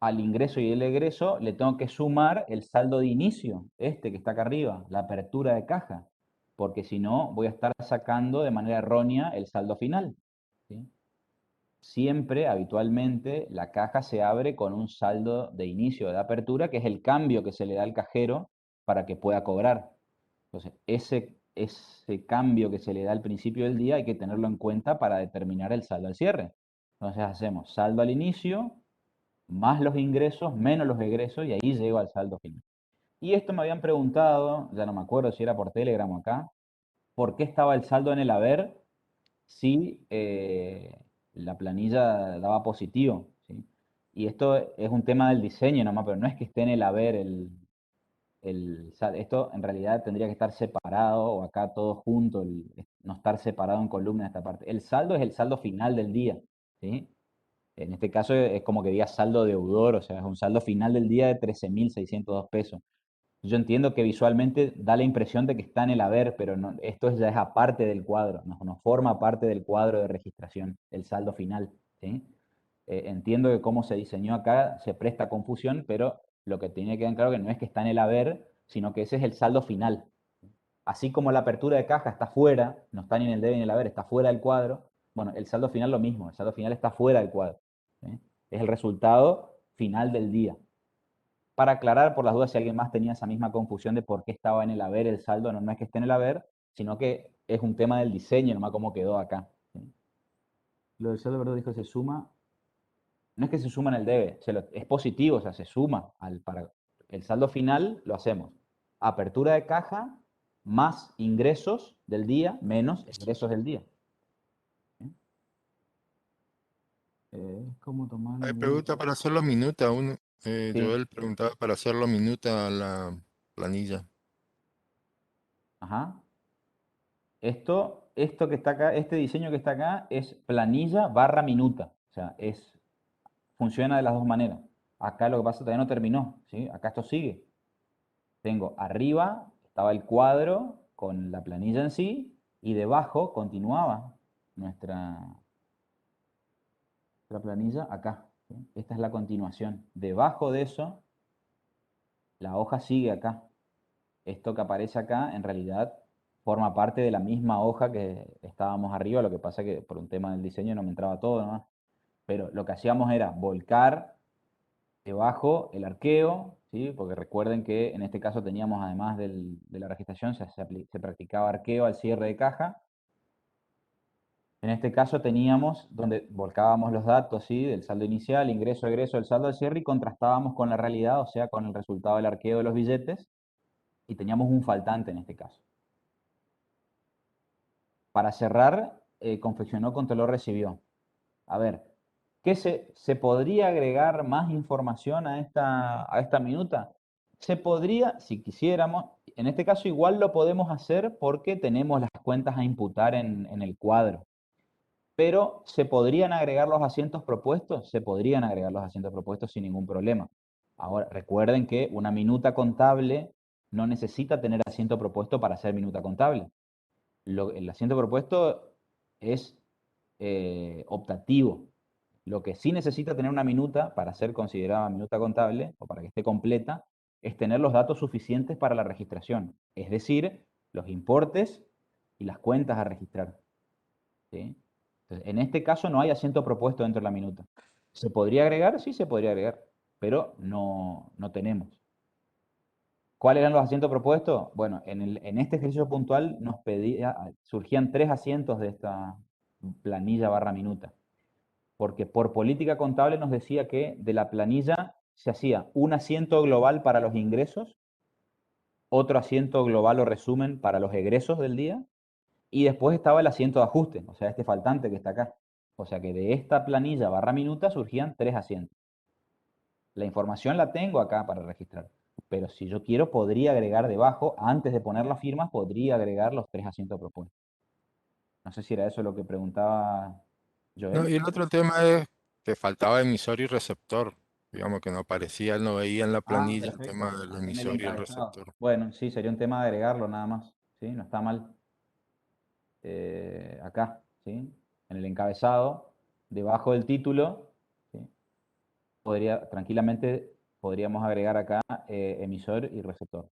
al ingreso y el egreso le tengo que sumar el saldo de inicio, este que está acá arriba, la apertura de caja, porque si no voy a estar sacando de manera errónea el saldo final. ¿Sí? Siempre, habitualmente, la caja se abre con un saldo de inicio, de apertura, que es el cambio que se le da al cajero para que pueda cobrar. Entonces, ese cambio que se le da al principio del día hay que tenerlo en cuenta para determinar el saldo al cierre. Entonces hacemos saldo al inicio, más los ingresos, menos los egresos, y ahí llego al saldo final. Y esto me habían preguntado, ya no me acuerdo si era por Telegram o acá, ¿por qué estaba el saldo en el haber si la planilla daba positivo? ¿Sí? Y esto es un tema del diseño nomás, pero no es que esté en el haber esto en realidad tendría que estar separado, o acá todo junto, no estar separado en columnas esta parte. El saldo es el saldo final del día, ¿sí? En este caso es como que diga saldo deudor, o sea, es un saldo final del día de 13.602 pesos. Yo entiendo que visualmente da la impresión de que está en el haber, pero no, esto ya es aparte del cuadro, no forma parte del cuadro de registración, el saldo final. ¿Sí? Entiendo que cómo se diseñó acá se presta confusión, pero lo que tiene que quedar claro que no es que está en el haber, sino que ese es el saldo final. Así como la apertura de caja está fuera, no está ni en el debe ni en el haber, está fuera del cuadro, bueno, el saldo final lo mismo, el saldo final está fuera del cuadro. ¿Sí? Es el resultado final del día. Para aclarar por las dudas si alguien más tenía esa misma confusión de por qué estaba en el haber el saldo, no, no es que esté en el haber, sino que es un tema del diseño, nomás cómo quedó acá. ¿Sí? Lo del saldo, ¿verdad? Dijo, se suma, no es que se suma en el debe, es positivo, o sea, se suma para el saldo final, lo hacemos. Apertura de caja más ingresos del día menos egresos del día. ¿Cómo tomar? Hay pregunta para hacerlo minuta. Sí, Joel preguntaba para hacerlo minuta a la planilla. ajá. Esto que está acá, este diseño que está acá es planilla barra minuta. O sea, funciona de las dos maneras. Acá lo que pasa todavía no terminó, ¿sí? Acá esto sigue. Tengo arriba, estaba el cuadro con la planilla en sí, y debajo continuaba nuestra planilla acá. ¿Sí? Esta es la continuación. Debajo de eso, la hoja sigue acá. Esto que aparece acá, en realidad, forma parte de la misma hoja que estábamos arriba, lo que pasa que por un tema del diseño no me entraba todo, ¿no? pero lo que hacíamos era volcar debajo el arqueo, ¿sí? Porque recuerden que en este caso teníamos, además de la registración, se practicaba arqueo al cierre de caja. En este caso teníamos donde volcábamos los datos, ¿sí? Del saldo inicial, ingreso, egreso, del saldo de cierre, y contrastábamos con la realidad, o sea, con el resultado del arqueo de los billetes, y teníamos un faltante en este caso. Para cerrar, confeccionó, controló, recibió. A ver, ¿qué se podría agregar más información a esta minuta? Se podría, si quisiéramos, en este caso igual lo podemos hacer porque tenemos las cuentas a imputar en el cuadro. Pero ¿se podrían agregar los asientos propuestos? Se podrían agregar los asientos propuestos sin ningún problema. Ahora, recuerden que una minuta contable no necesita tener asiento propuesto para ser minuta contable. El asiento propuesto es optativo. Lo que sí necesita tener una minuta para ser considerada minuta contable o para que esté completa es tener los datos suficientes para la registración, es decir, los importes y las cuentas a registrar, ¿sí? Entonces, en este caso no hay asiento propuesto dentro de la minuta. ¿Se podría agregar? Sí, se podría agregar, pero no tenemos. ¿Cuáles eran los asientos propuestos? Bueno, en este ejercicio puntual surgían 3 asientos de esta planilla barra minuta, porque por política contable nos decía que de la planilla se hacía un asiento global para los ingresos, otro asiento global o resumen para los egresos del día, y después estaba el asiento de ajuste, o sea, este faltante que está acá. O sea que de esta planilla barra minuta surgían 3 asientos. La información la tengo acá para registrar, pero si yo quiero podría agregar debajo, antes de poner las firmas, podría agregar los 3 asientos propuestos. No sé si era eso lo que preguntaba No, Joel. y el otro tema es que faltaba emisor y receptor. Digamos que no aparecía, él no veía en la planilla el Perfecto. tema del En el emisor y el encabezado. receptor. Bueno, sí, sería un tema de agregarlo nada más. ¿Sí? No está mal. Acá, ¿sí? En el encabezado, debajo del título, ¿sí? Tranquilamente podríamos agregar acá emisor y receptor.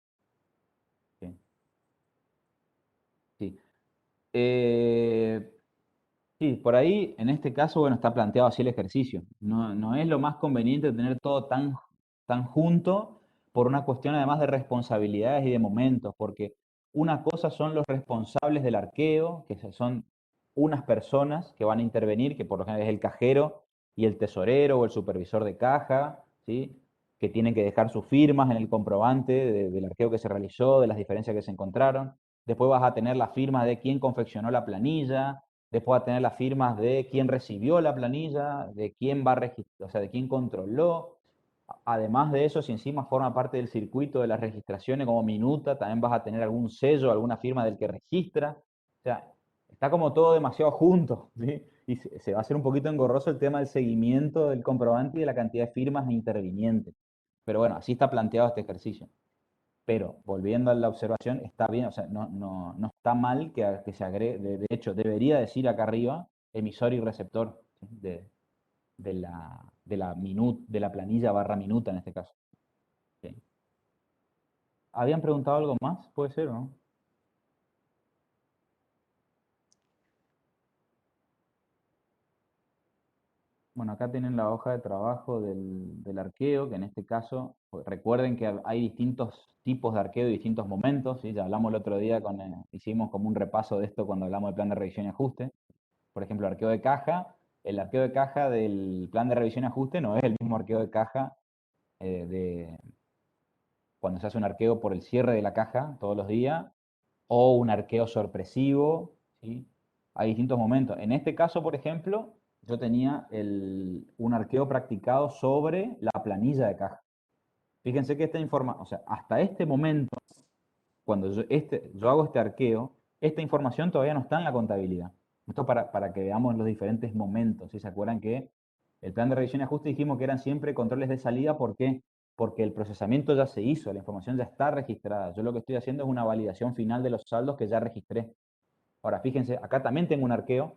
¿Sí? Sí. Sí, por ahí, en este caso, bueno, está planteado así el ejercicio. No es lo más conveniente tener todo tan junto por una cuestión además de responsabilidades y de momentos, porque una cosa son los responsables del arqueo, que son unas personas que van a intervenir, que por lo general es el cajero y el tesorero o el supervisor de caja, ¿sí? Que tienen que dejar sus firmas en el comprobante del arqueo que se realizó, de las diferencias que se encontraron. Después vas a tener las firmas de quién confeccionó la planilla, después va a tener las firmas de quién recibió la planilla, de quién va a registrar, o sea, de quién controló. Además de eso, si encima forma parte del circuito de las registraciones como minuta, también vas a tener algún sello, alguna firma del que registra. O sea, está como todo demasiado junto, ¿sí? Y se va a hacer un poquito engorroso el tema del seguimiento del comprobante y de la cantidad de firmas intervinientes. Pero bueno, así está planteado este ejercicio. Pero volviendo a la observación, está bien, o sea, no está mal que se agregue, de hecho, debería decir acá arriba emisor y receptor, ¿sí? de la planilla barra minuta en este caso. ¿Sí? ¿Habían preguntado algo más? ¿Puede ser o no? Bueno, acá tienen la hoja de trabajo del arqueo, que en este caso, pues, recuerden que hay distintos tipos de arqueo y distintos momentos, ¿sí? Ya hablamos el otro día, hicimos como un repaso de esto cuando hablamos del plan de revisión y ajuste. Por ejemplo, arqueo de caja, el arqueo de caja del plan de revisión y ajuste no es el mismo arqueo de caja de cuando se hace un arqueo por el cierre de la caja todos los días, o un arqueo sorpresivo, ¿sí? Hay distintos momentos. En este caso, por ejemplo, yo tenía un arqueo practicado sobre la planilla de caja. Fíjense que esta información, o sea, hasta este momento, cuando yo hago este arqueo, esta información todavía no está en la contabilidad. Esto para que veamos los diferentes momentos. ¿Sí? ¿Se acuerdan que el plan de revisión y ajuste dijimos que eran siempre controles de salida? ¿Por qué? Porque el procesamiento ya se hizo, la información ya está registrada. Yo lo que estoy haciendo es una validación final de los saldos que ya registré. Ahora, fíjense, acá también tengo un arqueo,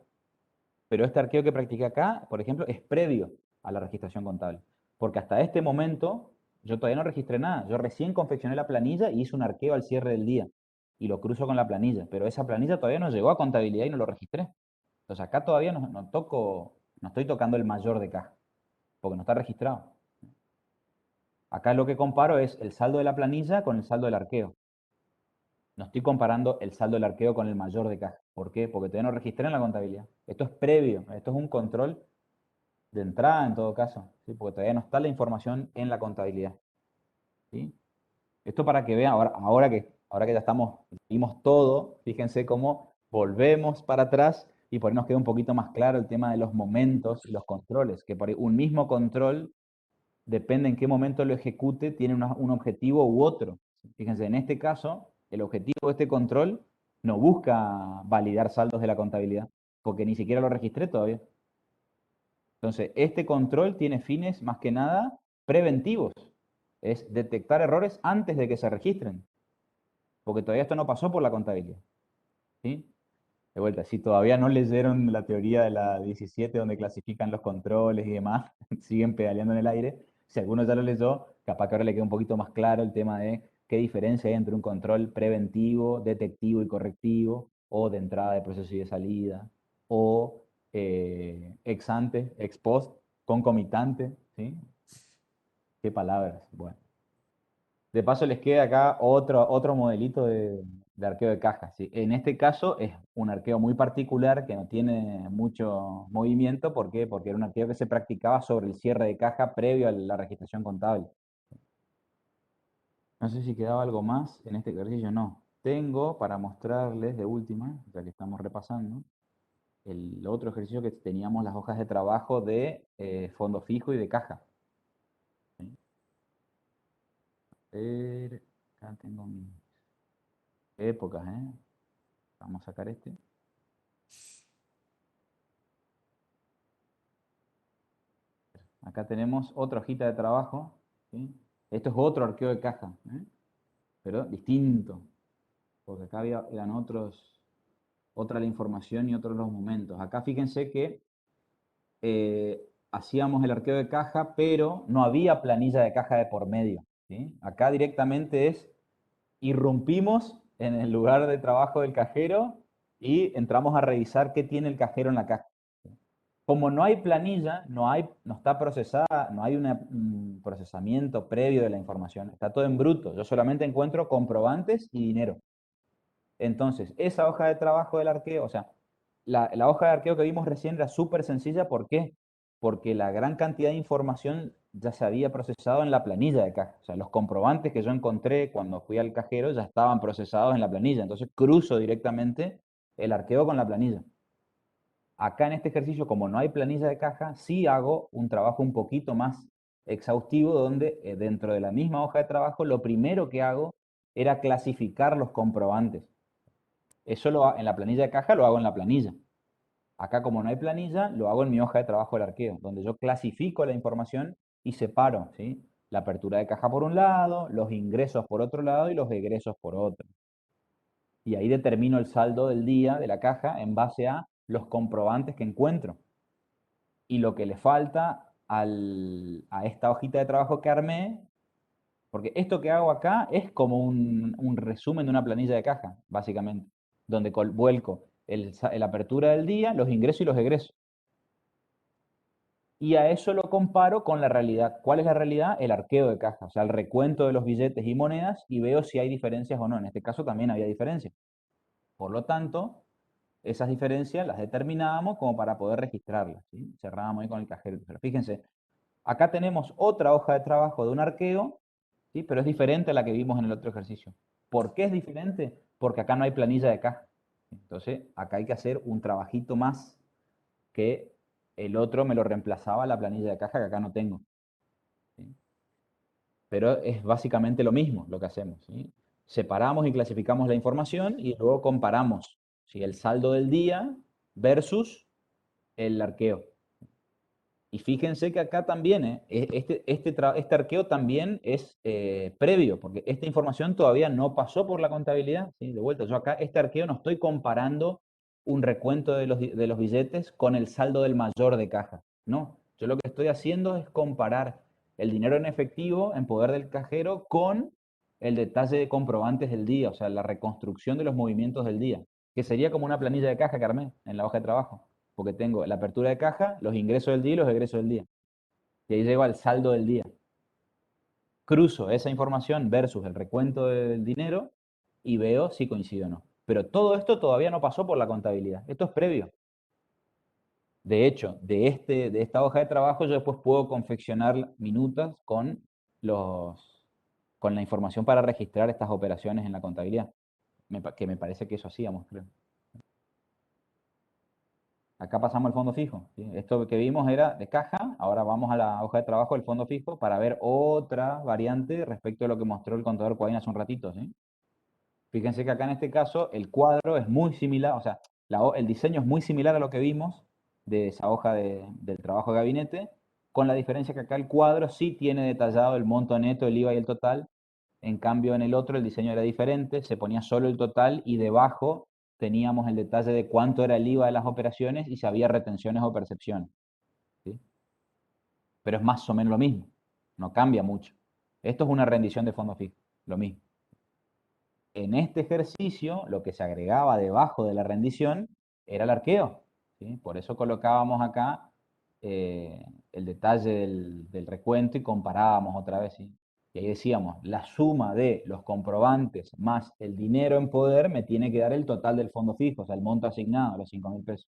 pero este arqueo que practiqué acá, por ejemplo, es previo a la registración contable. Porque hasta este momento yo todavía no registré nada. Yo recién confeccioné la planilla y hice un arqueo al cierre del día. Y lo cruzo con la planilla. Pero esa planilla todavía no llegó a contabilidad y no lo registré. Entonces acá todavía no toco No estoy tocando el mayor de caja, porque no está registrado. Acá lo que comparo es el saldo de la planilla con el saldo del arqueo. No estoy comparando el saldo del arqueo con el mayor de caja. ¿Por qué? Porque todavía no registré en la contabilidad. Esto es previo, esto es un control de entrada en todo caso, ¿sí? Porque todavía no está la información en la contabilidad. ¿Sí? Esto para que vean, ahora que ya vimos todo, fíjense cómo volvemos para atrás y por ahí nos queda un poquito más claro el tema de los momentos y los controles, que por ahí un mismo control, depende en qué momento lo ejecute, tiene un objetivo u otro. Fíjense, en este caso, el objetivo de este control no busca validar saldos de la contabilidad, porque ni siquiera lo registré todavía. Entonces, este control tiene fines más que nada preventivos. Es detectar errores antes de que se registren, porque todavía esto no pasó por la contabilidad. ¿Sí? De vuelta, si todavía no leyeron la teoría de la 17 donde clasifican los controles y demás, siguen pedaleando en el aire. Si alguno ya lo leyó, capaz que ahora le queda un poquito más claro el tema de qué diferencia hay entre un control preventivo, detectivo y correctivo, o de entrada de proceso y de salida, o ex ante, ex post, concomitante. ¿Sí? Qué palabras. Bueno. De paso les queda acá otro modelito de arqueo de caja, ¿sí? En este caso es un arqueo muy particular que no tiene mucho movimiento. ¿Por qué? Porque era un arqueo que se practicaba sobre el cierre de caja previo a la registración contable. No sé si quedaba algo más en este ejercicio, no. Tengo para mostrarles de última, ya que estamos repasando, el otro ejercicio que teníamos las hojas de trabajo de fondo fijo y de caja. ¿Sí? A ver, acá tengo mis épocas, ¿eh? Vamos a sacar este. Acá tenemos otra hojita de trabajo. ¿Sí? Esto es otro arqueo de caja, ¿eh? Pero distinto, porque acá eran otra la información y otros los momentos. Acá fíjense que hacíamos el arqueo de caja, pero no había planilla de caja de por medio. ¿Sí? Acá directamente irrumpimos en el lugar de trabajo del cajero y entramos a revisar qué tiene el cajero en la caja. Como no hay planilla, no está procesada, no hay un procesamiento previo de la información, está todo en bruto. Yo solamente encuentro comprobantes y dinero. Entonces, esa hoja de trabajo del arqueo, o sea, la hoja de arqueo que vimos recién era súper sencilla. ¿Por qué? Porque la gran cantidad de información ya se había procesado en la planilla de caja. O sea, los comprobantes que yo encontré cuando fui al cajero ya estaban procesados en la planilla. Entonces, cruzo directamente el arqueo con la planilla. Acá en este ejercicio, como no hay planilla de caja, sí hago un trabajo un poquito más exhaustivo, donde dentro de la misma hoja de trabajo, lo primero que hago era clasificar los comprobantes. Eso en la planilla de caja lo hago en la planilla. Acá, como no hay planilla, lo hago en mi hoja de trabajo del arqueo, donde yo clasifico la información y separo, ¿sí? La apertura de caja por un lado, los ingresos por otro lado y los egresos por otro. Y ahí determino el saldo del día de la caja en base a los comprobantes que encuentro y lo que le falta a esta hojita de trabajo que armé, porque esto que hago acá es como un resumen de una planilla de caja, básicamente, donde vuelco la apertura del día, los ingresos y los egresos. Y a eso lo comparo con la realidad. ¿Cuál es la realidad? El arqueo de caja, o sea, el recuento de los billetes y monedas, y veo si hay diferencias o no. En este caso también había diferencias. Por lo tanto, esas diferencias las determinábamos como para poder registrarlas, ¿sí? Cerrábamos ahí con el cajero. Pero fíjense, acá tenemos otra hoja de trabajo de un arqueo, ¿sí? Pero es diferente a la que vimos en el otro ejercicio. ¿Por qué es diferente? Porque acá no hay planilla de caja. Entonces, acá hay que hacer un trabajito más que el otro me lo reemplazaba la planilla de caja que acá no tengo. ¿Sí? Pero es básicamente lo mismo lo que hacemos, ¿sí? Separamos y clasificamos la información y luego comparamos, ¿sí? El saldo del día versus el arqueo. Y fíjense que acá también, este arqueo también es previo, porque esta información todavía no pasó por la contabilidad. ¿Sí? De vuelta, yo acá este arqueo no estoy comparando un recuento de los billetes con el saldo del mayor de caja. No, yo lo que estoy haciendo es comparar el dinero en efectivo en poder del cajero con el detalle de comprobantes del día, o sea, la reconstrucción de los movimientos del día, que sería como una planilla de caja que armé en la hoja de trabajo. porque tengo la apertura de caja, los ingresos del día y los egresos del día. Y ahí llego al saldo del día. Cruzo esa información versus el recuento del dinero y veo si coincide o no. Pero todo esto todavía no pasó por la contabilidad. Esto es previo. De hecho, de esta hoja de trabajo yo después puedo confeccionar minutas con con la información para registrar estas operaciones en la contabilidad. Que me parece que eso hacíamos, creo. Acá pasamos al fondo fijo, ¿sí? Esto que vimos era de caja, ahora vamos a la hoja de trabajo del fondo fijo para ver otra variante respecto a lo que mostró el contador Coain hace un ratito, ¿sí? Fíjense que acá en este caso el cuadro es muy similar, o sea, el diseño es muy similar a lo que vimos de esa hoja del trabajo de gabinete, con la diferencia que acá el cuadro sí tiene detallado el monto neto, el IVA y el total. En cambio, en el otro el diseño era diferente, se ponía solo el total y debajo teníamos el detalle de cuánto era el IVA de las operaciones y si había retenciones o percepciones, ¿sí? Pero es más o menos lo mismo, no cambia mucho. Esto es una rendición de fondo fijo, lo mismo. En este ejercicio, lo que se agregaba debajo de la rendición era el arqueo, ¿sí? Por eso colocábamos acá el detalle del recuento y comparábamos otra vez, ¿sí? Y ahí decíamos, la suma de los comprobantes más el dinero en poder me tiene que dar el total del fondo fijo, o sea, el monto asignado, los 5.000 pesos.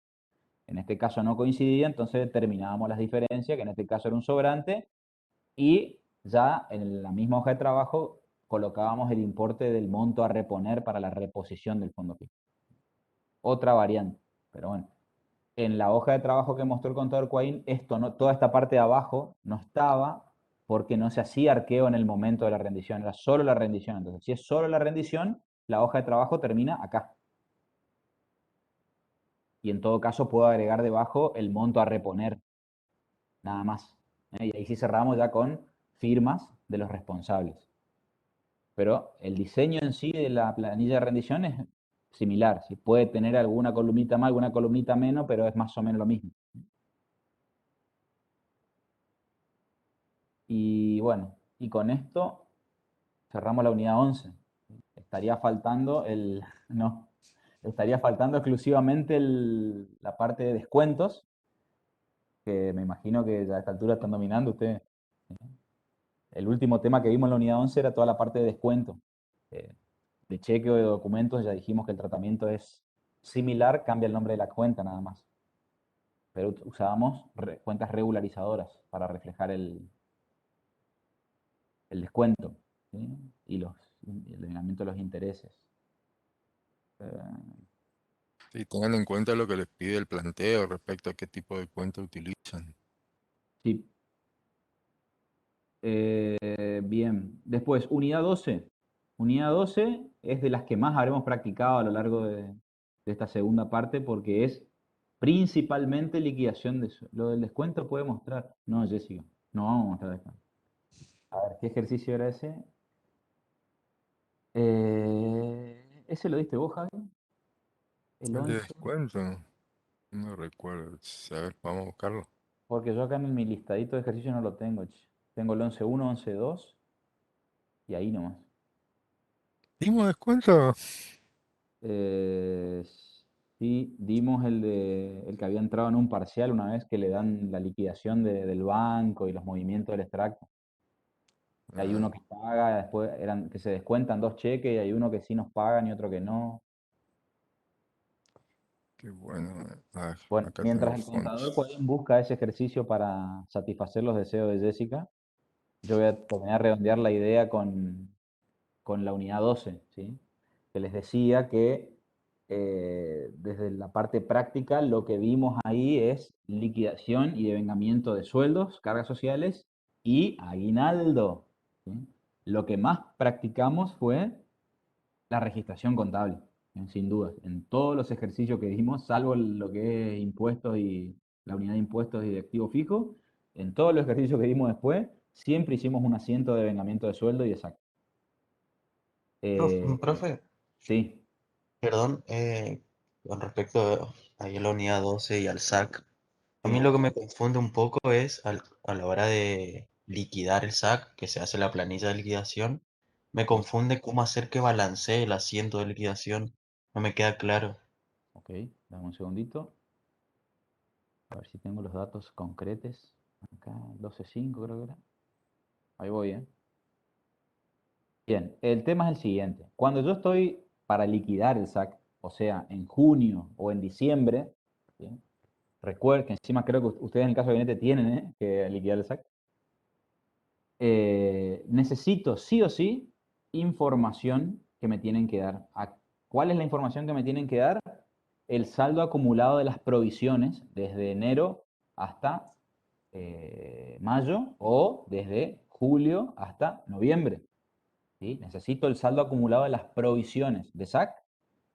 En este caso no coincidía, entonces determinábamos las diferencias, que en este caso era un sobrante, y ya en la misma hoja de trabajo colocábamos el importe del monto a reponer para la reposición del fondo fijo. Otra variante, pero bueno. En la hoja de trabajo que mostró el contador Coain, toda esta parte de abajo no estaba porque no se hacía arqueo en el momento de la rendición, era solo la rendición. Entonces, si es solo la rendición, la hoja de trabajo termina acá. Y en todo caso puedo agregar debajo el monto a reponer, nada más. Y ahí sí cerramos ya con firmas de los responsables. Pero el diseño en sí de la planilla de rendición es similar. Si puede tener alguna columnita más, alguna columnita menos, pero es más o menos lo mismo. Y bueno, y con esto cerramos la unidad 11. Estaría faltando no, estaría faltando exclusivamente la parte de descuentos, que me imagino que ya a esta altura están dominando ustedes. El último tema que vimos en la unidad 11 era toda la parte de descuento. De cheque o de documentos ya dijimos que el tratamiento es similar, cambia el nombre de la cuenta nada más. Pero usábamos cuentas regularizadoras para reflejar el descuento, ¿sí? Y el lineamiento de los intereses. Sí, tengan en cuenta lo que les pide el planteo respecto a qué tipo de cuenta utilizan. Sí. Bien. Después, unidad 12. Unidad 12 es de las que más habremos practicado a lo largo de esta segunda parte porque es principalmente liquidación de eso. Lo del descuento puede mostrar. No, Jessica, no vamos a mostrar descuento. A ver, ¿qué ejercicio era ese? ¿Ese lo diste vos, Javi? El El de 11. descuento, no recuerdo. A ver, vamos a buscarlo. Porque yo acá en mi listadito de ejercicios no lo tengo, che. Tengo el 11.1, 11.2 y ahí nomás. ¿Dimos descuento? Eh, sí, dimos el que había entrado en un parcial una vez que le dan la liquidación del banco y los movimientos del extracto. Hay Ah, uno que paga, después que se descuentan dos cheques y hay uno que sí nos pagan y otro que no. qué bueno. Ah, Bueno, acá tengo mientras el contador fondos. busca ese ejercicio para satisfacer los deseos de Jessica, yo voy a terminar de redondear la idea con la unidad 12, ¿sí? Que les decía que desde la parte práctica lo que vimos ahí es liquidación y devengamiento de sueldos, cargas sociales y aguinaldo, ¿sí? Lo que más practicamos fue la registración contable, sin duda. En todos los ejercicios que dimos, salvo lo que es impuestos y la unidad de impuestos y de activo fijo, en todos los ejercicios que dimos después, siempre hicimos un asiento de devengamiento de sueldo y de saco. Profe, Sí, perdón, con respecto ahí a la unidad 12 y al SAC, a mí sí, lo que me confunde un poco es a la hora de liquidar el SAC, que se hace la planilla de liquidación, me sí. confunde cómo hacer que balancee el asiento de liquidación, no me queda claro. Ok, dame un segundito. A ver si tengo los datos concretos. Acá, 12.5 creo que era. Ahí voy, ¿eh? Bien, el tema es el siguiente. Cuando yo estoy para liquidar el SAC, o sea, en junio o en diciembre, ¿bien? Recuerden que encima creo que ustedes en el caso de gabinete tienen que liquidar el SAC. Necesito sí o sí información que me tienen que dar. ¿Cuál es la información que me tienen que dar? El saldo acumulado de las provisiones desde enero hasta mayo o desde julio hasta noviembre. ¿Sí? Necesito el saldo acumulado de las provisiones de SAC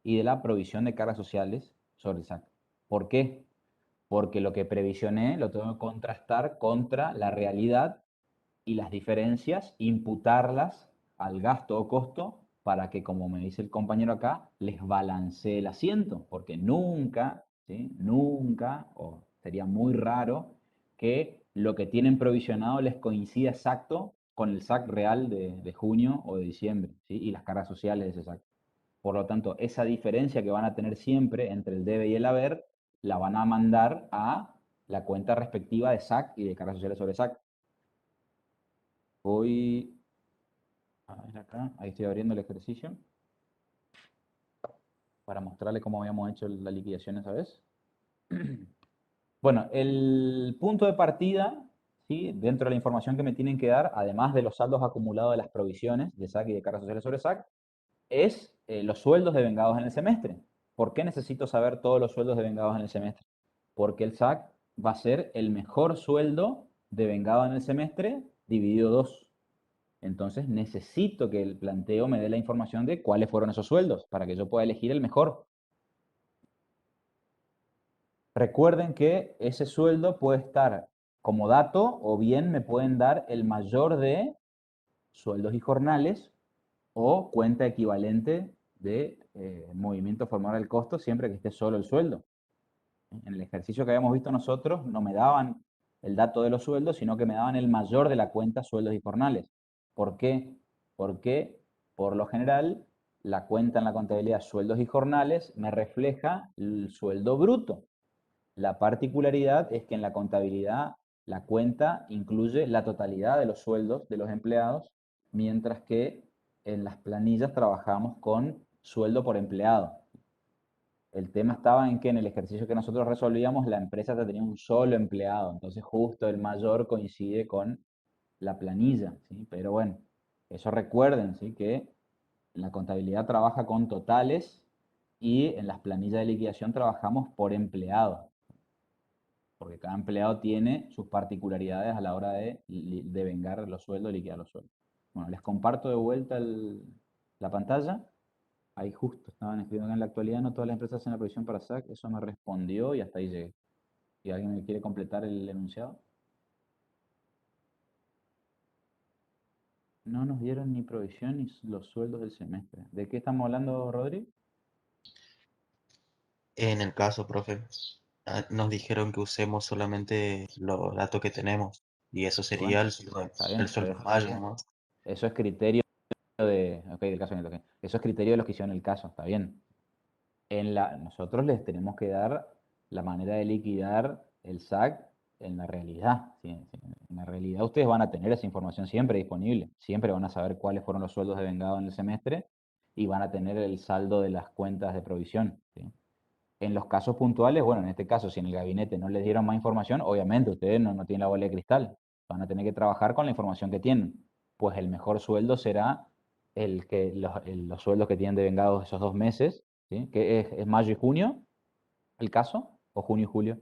y de la provisión de cargas sociales sobre el SAC. ¿Por qué? Porque lo que previsioné lo tengo que contrastar contra la realidad y las diferencias, imputarlas al gasto o costo para que, como me dice el compañero acá, les balancee el asiento, porque nunca, ¿sí? Nunca, o sería muy raro, que lo que tienen provisionado les coincida exacto con el SAC real de junio o de diciembre, ¿sí? Y las cargas sociales de ese SAC. Por lo tanto, esa diferencia que van a tener siempre entre el debe y el haber, la van a mandar a la cuenta respectiva de SAC y de cargas sociales sobre SAC. Voy a ver acá, ahí estoy abriendo el ejercicio para mostrarle cómo habíamos hecho la liquidación esa vez. Bueno, el punto de partida, ¿sí? Dentro de la información que me tienen que dar, además de los saldos acumulados de las provisiones de SAC y de cargas sociales sobre SAC, es los sueldos devengados en el semestre. ¿Por qué necesito saber todos los sueldos devengados en el semestre? Porque el SAC va a ser el mejor sueldo devengado en el semestre dividido 2. Entonces necesito que el planteo me dé la información de cuáles fueron esos sueldos para que yo pueda elegir el mejor. Recuerden que ese sueldo puede estar como dato o bien me pueden dar el mayor de sueldos y jornales o cuenta equivalente de movimiento formal del costo siempre que esté solo el sueldo. En el ejercicio que habíamos visto nosotros no me daban el dato de los sueldos, sino que me daban el mayor de la cuenta sueldos y jornales. ¿Por qué? Porque por lo general la cuenta en la contabilidad sueldos y jornales me refleja el sueldo bruto. La particularidad es que en la contabilidad la cuenta incluye la totalidad de los sueldos de los empleados, mientras que en las planillas trabajamos con sueldo por empleado. El tema estaba en que en el ejercicio que nosotros resolvíamos, la empresa tenía un solo empleado, entonces justo el mayor coincide con la planilla, ¿sí? Pero bueno, eso recuerden, ¿sí? Que en la contabilidad trabaja con totales y en las planillas de liquidación trabajamos por empleado, porque cada empleado tiene sus particularidades a la hora de devengar los sueldos, liquidar los sueldos. Bueno, les comparto de vuelta la pantalla. Ahí justo estaban escribiendo que en la actualidad no todas las empresas hacen la provisión para SAC. Eso me respondió y hasta ahí llegué. Si alguien me quiere completar el enunciado. No nos dieron ni provisión ni los sueldos del semestre. ¿De qué estamos hablando, Rodri? En el caso, profe, nos dijeron que usemos solamente los datos que tenemos y eso sería Bueno, el sueldo, está el bien, sueldo pero de mayo, ¿no? eso es criterio del caso en el que. Eso es criterio de los que hicieron el caso, está bien. Nosotros les tenemos que dar la manera de liquidar el SAC en la realidad. ¿Sí? En la realidad ustedes van a tener esa información siempre disponible. Siempre van a saber cuáles fueron los sueldos devengados en el semestre y van a tener el saldo de las cuentas de provisión. ¿Sí? En los casos puntuales, bueno, en este caso, si en el gabinete no les dieron más información, obviamente ustedes no tienen la bola de cristal. Van a tener que trabajar con la información que tienen. Pues el mejor sueldo será los sueldos que tienen devengados esos 2 meses, ¿sí? Que es mayo y junio el caso, o junio y julio.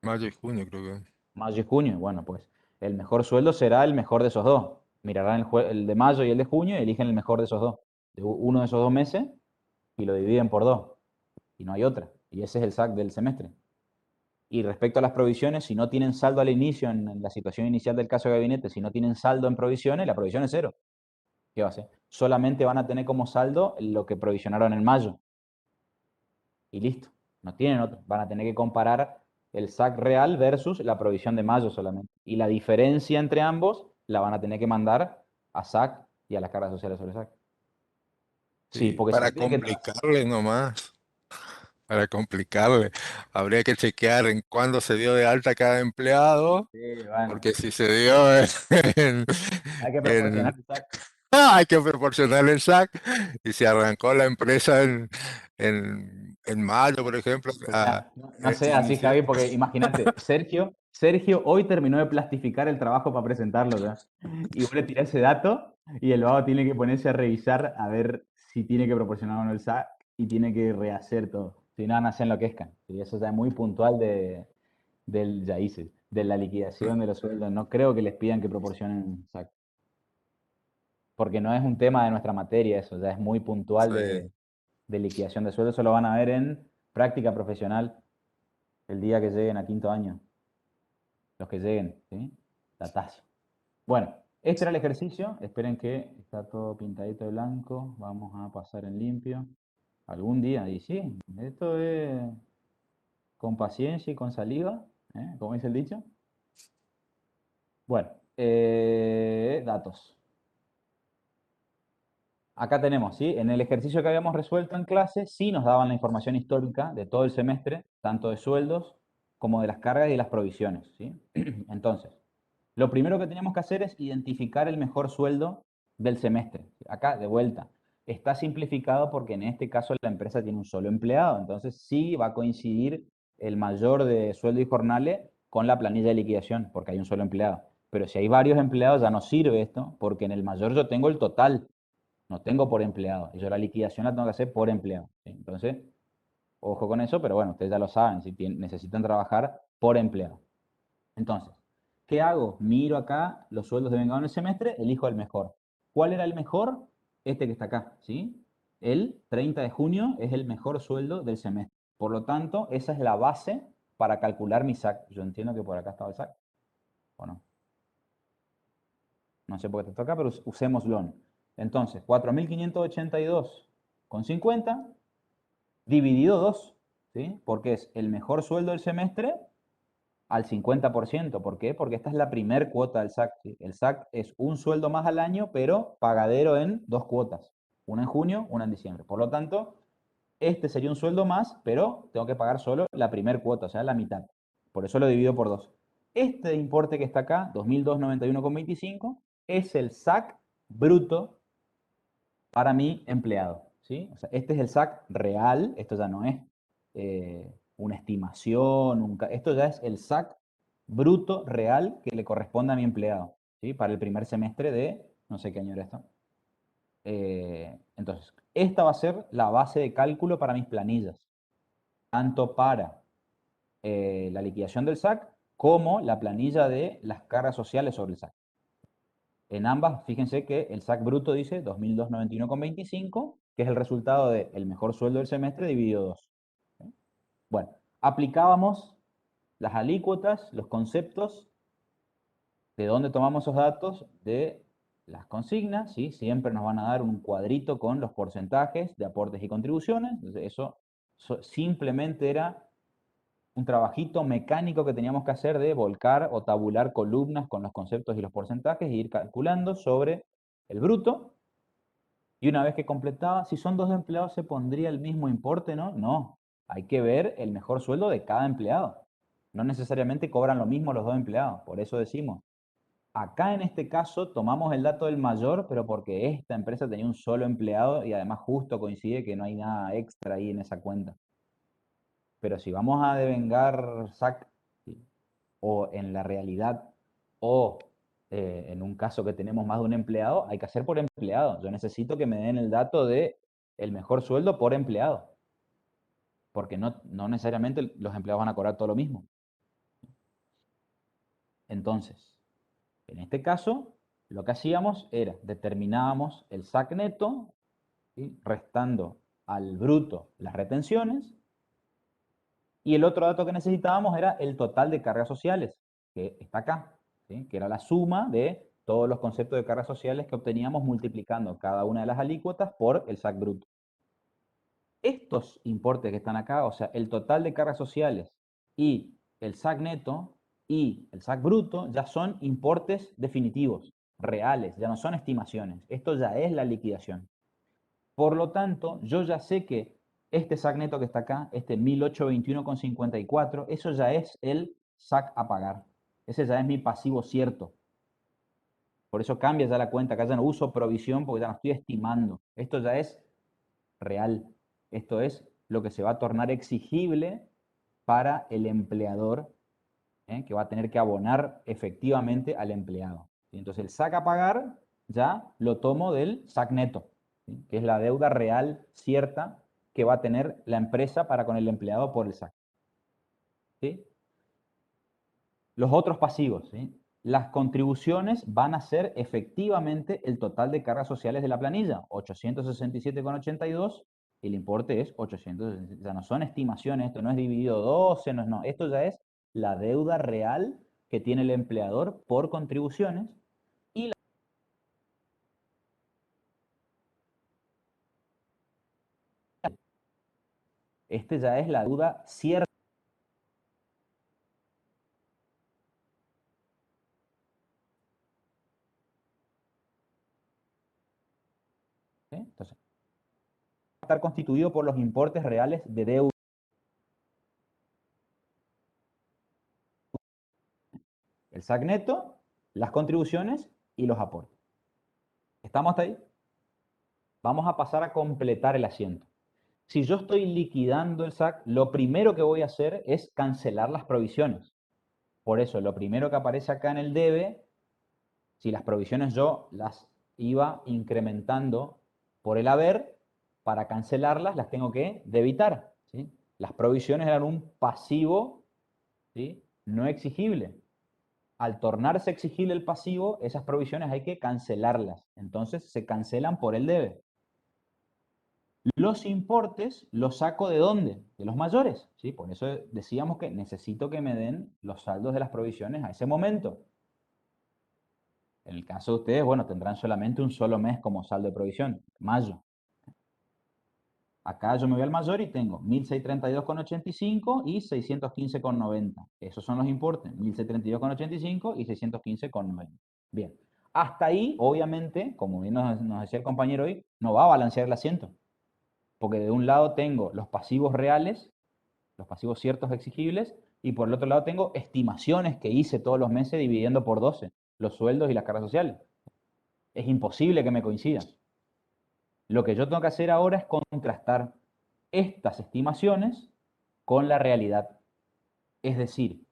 Mayo y junio creo que. Mayo y junio, bueno, pues el mejor sueldo será el mejor de esos dos. Mirarán el de mayo y el de junio y eligen el mejor de esos dos. De uno de esos 2 meses y lo dividen por 2. Y no hay otra. Y ese es el SAC del semestre. Y respecto a las provisiones, si no tienen saldo al inicio, en la situación inicial del caso de gabinete, si no tienen saldo en provisiones, la provisión es 0. ¿Qué va a hacer? Solamente van a tener como saldo lo que provisionaron en mayo. Y listo. No tienen otro. Van a tener que comparar el SAC real versus la provisión de mayo solamente. Y la diferencia entre ambos la van a tener que mandar a SAC y a las cargas sociales sobre SAC. Sí, Sí, porque si para no tienen que. complicarle nomás. Para complicarle, habría que chequear en cuándo se dio de alta cada empleado, Sí, bueno, porque si se dio en, hay que en- proporcionar el SAC. hay que proporcionarle el SAC, y si arrancó la empresa en mayo, por ejemplo, Escuchá, no sé se así, inició. Javi, porque imagínate, Sergio hoy terminó de plastificar el trabajo para presentarlo, ¿ya? Y vos le tirás ese dato y el vago tiene que ponerse a revisar a ver si tiene que proporcionar o no el SAC y tiene que rehacer todo. Si no, no se enloquezcan. Y eso ya es muy puntual ya hice, de la liquidación de los sueldos. No creo que les pidan que proporcionen SAC, porque no es un tema de nuestra materia eso, ya es muy puntual Sí, de liquidación de sueldos. Eso lo van a ver en práctica profesional el día que lleguen a quinto año, los que lleguen, ¿sí? Datazo. Bueno, este era el ejercicio. Esperen que está todo pintadito de blanco. Vamos a pasar en limpio. Algún día, y sí, esto es con paciencia y con saliva, ¿eh? Como dice el dicho. Bueno, datos. Acá tenemos, ¿sí? En el ejercicio que habíamos resuelto en clase, sí nos daban la información histórica de todo el semestre, tanto de sueldos como de las cargas y las provisiones, ¿sí? Entonces, lo primero que teníamos que hacer es identificar el mejor sueldo del semestre. Acá, de vuelta, está simplificado porque en este caso la empresa tiene un solo empleado, entonces sí va a coincidir el mayor de sueldo y jornales con la planilla de liquidación, porque hay un solo empleado. Pero si hay varios empleados ya no sirve esto, porque en el mayor yo tengo el total, no tengo por empleado. Y yo la liquidación la tengo que hacer por empleado, ¿sí? Entonces, ojo con eso, pero bueno, ustedes ya lo saben, si necesitan trabajar por empleado. Entonces, ¿qué hago? Miro acá los sueldos de vengado en el semestre, elijo el mejor. ¿Cuál era el mejor? Este que está acá, ¿sí? El 30 de junio es el mejor sueldo del semestre. Por lo tanto, esa es la base para calcular mi SAC. Yo entiendo que por acá estaba el SAC, ¿o no? No sé por qué te toca, pero usémoslo. Entonces, 4.582,50 dividido 2, ¿sí? Porque es el mejor sueldo del semestre al 50%. ¿Por qué? Porque esta es la primer cuota del SAC, ¿sí? El SAC es un sueldo más al año, pero pagadero en dos cuotas. Una en junio, una en diciembre. Por lo tanto, este sería un sueldo más, pero tengo que pagar solo la primer cuota, o sea, la mitad. Por eso lo divido por dos. Este importe que está acá, 2.291,25, es el SAC bruto para mi empleado, ¿sí? O sea, este es el SAC real, esto ya no es una estimación, esto ya es el SAC bruto real que le corresponde a mi empleado, ¿sí? Para el primer semestre de, no sé qué año era esto. Entonces, esta va a ser la base de cálculo para mis planillas, tanto para la liquidación del SAC como la planilla de las cargas sociales sobre el SAC. En ambas, fíjense que el SAC bruto dice 2.291,25, que es el resultado del mejor sueldo del semestre dividido 2. Bueno, aplicábamos las alícuotas, los conceptos, de dónde tomamos esos datos, de las consignas, ¿sí? Siempre nos van a dar un cuadrito con los porcentajes de aportes y contribuciones. Entonces eso simplemente era un trabajito mecánico que teníamos que hacer de volcar o tabular columnas con los conceptos y los porcentajes e ir calculando sobre el bruto. Y una vez que completaba, si son dos empleados, ¿se pondría el mismo importe, no? No, hay que ver el mejor sueldo de cada empleado. No necesariamente cobran lo mismo los dos empleados, por eso decimos, acá en este caso tomamos el dato del mayor, pero porque esta empresa tenía un solo empleado y además justo coincide que no hay nada extra ahí en esa cuenta. Pero si vamos a devengar SAC, ¿sí? O en la realidad, o en un caso que tenemos más de un empleado, hay que hacer por empleado. Yo necesito que me den el dato de el mejor sueldo por empleado, porque no necesariamente los empleados van a cobrar todo lo mismo. Entonces, en este caso, lo que hacíamos era determinábamos el SAC neto, ¿sí? Restando al bruto las retenciones, y el otro dato que necesitábamos era el total de cargas sociales, que está acá, ¿sí? Que era la suma de todos los conceptos de cargas sociales que obteníamos multiplicando cada una de las alícuotas por el SAC bruto. Estos importes que están acá, o sea, el total de cargas sociales y el SAC neto y el SAC bruto, ya son importes definitivos, reales, ya no son estimaciones. Esto ya es la liquidación. Por lo tanto, yo ya sé que este SAC neto que está acá, este 1821,54, eso ya es el SAC a pagar. Ese ya es mi pasivo cierto. Por eso cambia ya la cuenta. Acá ya no uso provisión porque ya no estoy estimando. Esto ya es real. Esto es lo que se va a tornar exigible para el empleador, que va a tener que abonar efectivamente al empleado. Entonces el SAC a pagar ya lo tomo del SAC neto, ¿sí? Que es la deuda real cierta que va a tener la empresa para con el empleado por el SAC. ¿Sí? Los otros pasivos, ¿sí? Las contribuciones van a ser efectivamente el total de cargas sociales de la planilla, 867,82, y el importe es 867. O sea, no son estimaciones, esto no es dividido 12, no, esto ya es la deuda real que tiene el empleador por contribuciones. Y este ya es la deuda cierta. ¿Sí? Entonces, va a estar constituido por los importes reales de deuda. El SAC neto, las contribuciones y los aportes. ¿Estamos hasta ahí? Vamos a pasar a completar el asiento. Si yo estoy liquidando el SAC, lo primero que voy a hacer es cancelar las provisiones. Por eso, lo primero que aparece acá en el debe, si las provisiones yo las iba incrementando por el haber, para cancelarlas las tengo que debitar, ¿sí? Las provisiones eran un pasivo, ¿sí?, no exigible. Al tornarse exigible el pasivo, esas provisiones hay que cancelarlas. Entonces se cancelan por el debe. Los importes los saco ¿de dónde? De los mayores, ¿sí? Por eso decíamos que necesito que me den los saldos de las provisiones a ese momento. En el caso de ustedes, bueno, tendrán solamente un solo mes como saldo de provisión, mayo. Acá yo me voy al mayor y tengo 1.632,85 y 615,90. Esos son los importes, 1.632,85 y 615,90. Bien, hasta ahí, obviamente, como bien nos decía el compañero hoy, no va a balancear el asiento. Porque de un lado tengo los pasivos reales, los pasivos ciertos exigibles, y por el otro lado tengo estimaciones que hice todos los meses dividiendo por 12, los sueldos y las cargas sociales. Es imposible que me coincidan. Lo que yo tengo que hacer ahora es contrastar estas estimaciones con la realidad. Es decir,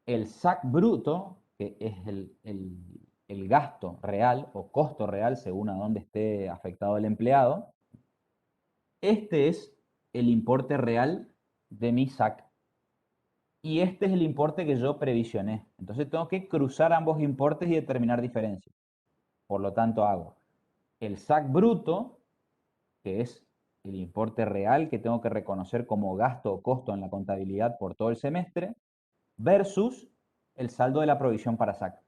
el SAC bruto, que es el gasto real o costo real según a dónde esté afectado el empleado, este es el importe real de mi SAC. Y este es el importe que yo previsioné. Entonces tengo que cruzar ambos importes y determinar diferencias. Por lo tanto hago el SAC bruto, que es el importe real que tengo que reconocer como gasto o costo en la contabilidad por todo el semestre, versus el saldo de la provisión para SAC.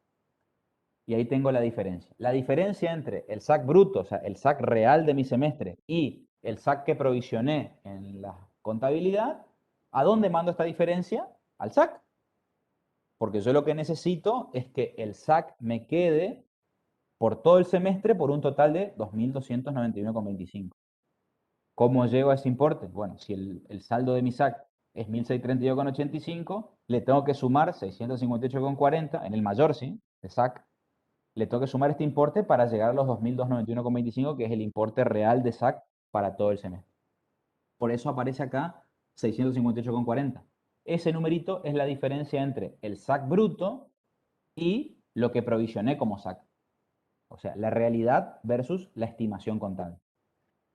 Y ahí tengo la diferencia. La diferencia entre el SAC bruto, o sea, el SAC real de mi semestre, y el SAC que provisioné en la contabilidad, ¿a dónde mando esta diferencia? Al SAC. Porque yo lo que necesito es que el SAC me quede por todo el semestre por un total de 2.291,25. ¿Cómo llego a ese importe? Bueno, si el saldo de mi SAC es 1.632,85, le tengo que sumar 658,40 en el mayor, ¿sí?, de SAC. Le tengo que sumar este importe para llegar a los 2.291,25, que es el importe real de SAC para todo el semestre. Por eso aparece acá 658,40. Ese numerito es la diferencia entre el SAC bruto y lo que provisioné como SAC. O sea, la realidad versus la estimación contable.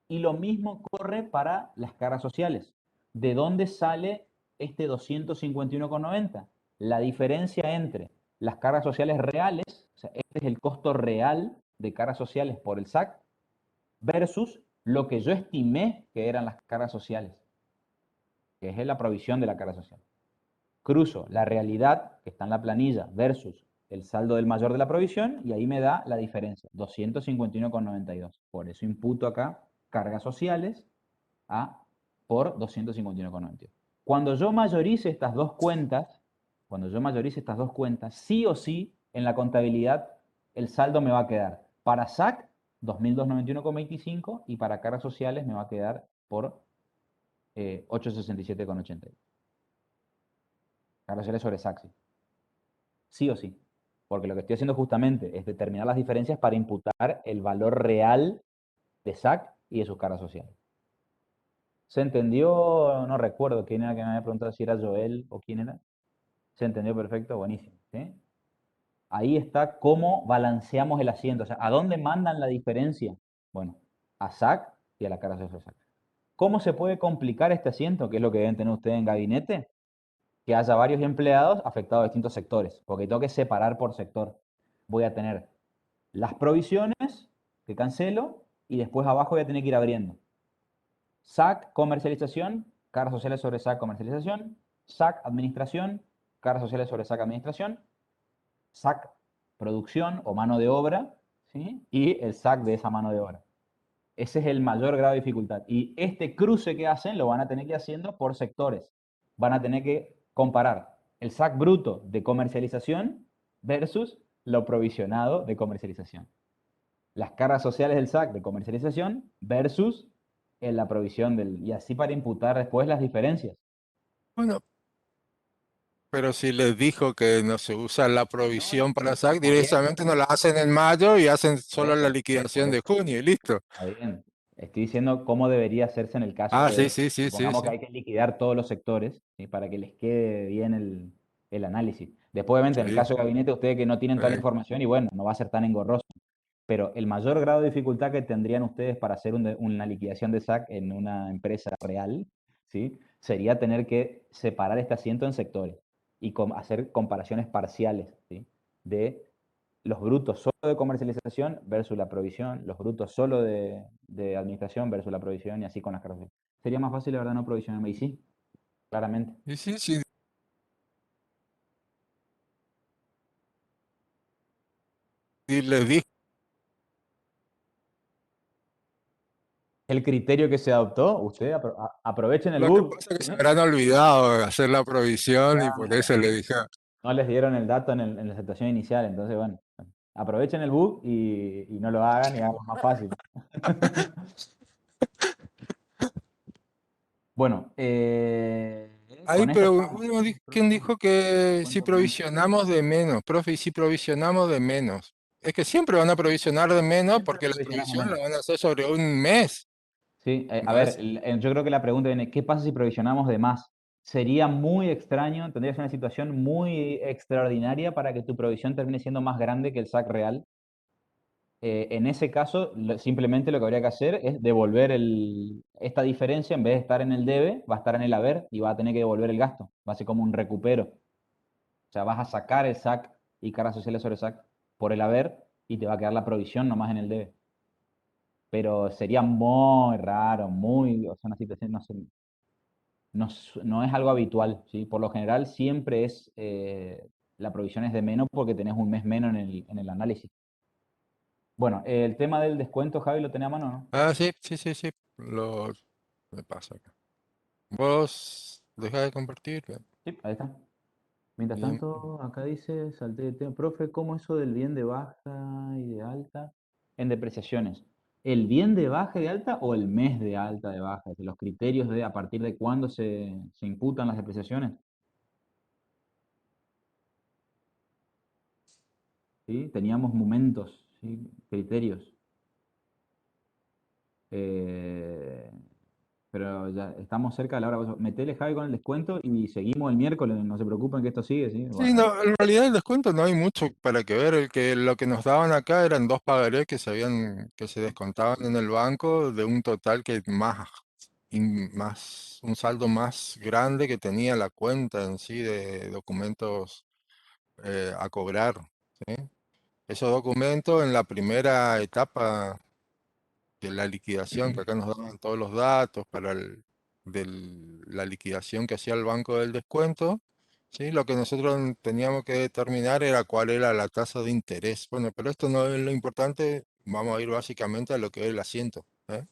Y lo mismo corre para las cargas sociales. ¿De dónde sale este 251,90? La diferencia entre las cargas sociales reales, o sea, este es el costo real de cargas sociales por el SAC, versus lo que yo estimé que eran las cargas sociales, que es la provisión de la carga social. Cruzo la realidad que está en la planilla versus el saldo del mayor de la provisión y ahí me da la diferencia, 251,92. Por eso imputo acá cargas sociales por 251,92. Cuando yo mayorice estas dos cuentas, sí o sí en la contabilidad el saldo me va a quedar para SAC 2.291,25 y para cargas sociales me va a quedar por 867,80. Cargas sociales sobre SAC, sí. Sí o sí. Porque lo que estoy haciendo justamente es determinar las diferencias para imputar el valor real de SAC y de sus cargas sociales. ¿Se entendió? No recuerdo quién era que me había preguntado si era Joel o quién era. ¿Se entendió perfecto? Buenísimo. ¿Sí? Ahí está cómo balanceamos el asiento. O sea, ¿a dónde mandan la diferencia? Bueno, a SAC y a la carga social SAC. ¿Cómo se puede complicar este asiento? Que es lo que deben tener ustedes en gabinete. Que haya varios empleados afectados a distintos sectores. Porque tengo que separar por sector. Voy a tener las provisiones que cancelo y después abajo voy a tener que ir abriendo. SAC comercialización, cargas sociales sobre SAC comercialización, SAC administración, cargas sociales sobre SAC administración, SAC producción o mano de obra, ¿sí? Y el SAC de esa mano de obra. Ese es el mayor grado de dificultad. Y este cruce que hacen lo van a tener que ir haciendo por sectores. Van a tener que comparar el SAC bruto de comercialización versus lo provisionado de comercialización. Las cargas sociales del SAC de comercialización versus la provisión del... Y así para imputar después las diferencias. Bueno, pero si les dijo que no se usa la provisión para SAC, directamente no la hacen en mayo y hacen solo la liquidación de junio y listo. Está bien. Estoy diciendo cómo debería hacerse en el caso Ah, sí, de, sí, sí, sí, supongamos sí. que hay que liquidar todos los sectores, ¿sí? Para que les quede bien el análisis. Después, obviamente, en el Sí, caso de gabinete, ustedes que no tienen toda la sí. información y bueno, no va a ser tan engorroso. Pero el mayor grado de dificultad que tendrían ustedes para hacer una liquidación de SAC en una empresa real, ¿sí? Sería tener que separar este asiento en sectores y hacer comparaciones parciales, ¿sí? De los brutos solo de comercialización versus la provisión, los brutos solo de administración versus la provisión y así con las cargas. Sería más fácil, la verdad, no provisionarme. Y sí, claramente. Y sí, sí. Y les dije, El criterio que se adoptó, ustedes aprovechen el lo que bug. pasa es que se ¿Sí? habrán olvidado de hacer la provisión y por Claro. eso le dije, No les dieron el dato en la aceptación inicial, entonces, bueno, aprovechen el bug y no lo hagan y hagan más fácil. Bueno, ahí, con esto pero estamos. uno ¿quién dijo que si ¿Cuánto tiempo? provisionamos de menos? Profe, y si provisionamos de menos. Es que siempre van a provisionar de menos Siempre porque la provisionamos provisión la menos. van a hacer sobre un mes. Sí, a No ver, es, yo creo que la pregunta viene, ¿qué pasa si provisionamos de más? Sería muy extraño, tendrías una situación muy extraordinaria para que tu provisión termine siendo más grande que el SAC real. En ese caso, simplemente lo que habría que hacer es devolver esta diferencia, en vez de estar en el debe, va a estar en el haber y va a tener que devolver el gasto. Va a ser como un recupero. O sea, vas a sacar el SAC y cargas sociales sobre SAC por el haber y te va a quedar la provisión nomás en el debe. Pero sería muy raro, o sea, una situación, no sé, no es algo habitual, ¿sí? Por lo general siempre la provisión es de menos porque tenés un mes menos en el análisis. Bueno, el tema del descuento, Javi, ¿lo tenía a mano o no? ah, sí, sí, sí, sí. Lo me pasa acá. Vos deja de compartir. Sí, ahí está. Mientras Bien. tanto, acá dice, salté de tema, profe, ¿cómo eso del bien de baja y de alta en depreciaciones? ¿El bien de baja y de alta o el mes de alta de baja? Es decir, los criterios de a partir de cuándo se imputan las depreciaciones. ¿Sí? Teníamos momentos, ¿sí? Criterios. Eh, pero ya estamos cerca de la hora. Metele, Javi, con el descuento y seguimos el miércoles. No se preocupen que esto sigue, ¿sí? Sí, Bueno, no, en realidad el descuento no hay mucho para que ver. Lo que nos daban acá eran dos pagarés que se descontaban en el banco de un total que un saldo más grande que tenía la cuenta en sí de documentos a cobrar. ¿Sí? Esos documentos en la primera etapa de la liquidación, que acá nos daban todos los datos para la liquidación que hacía el banco del descuento, ¿sí? Lo que nosotros teníamos que determinar era cuál era la tasa de interés. Bueno, pero esto no es lo importante, vamos a ir básicamente a lo que es el asiento. ¿Eh?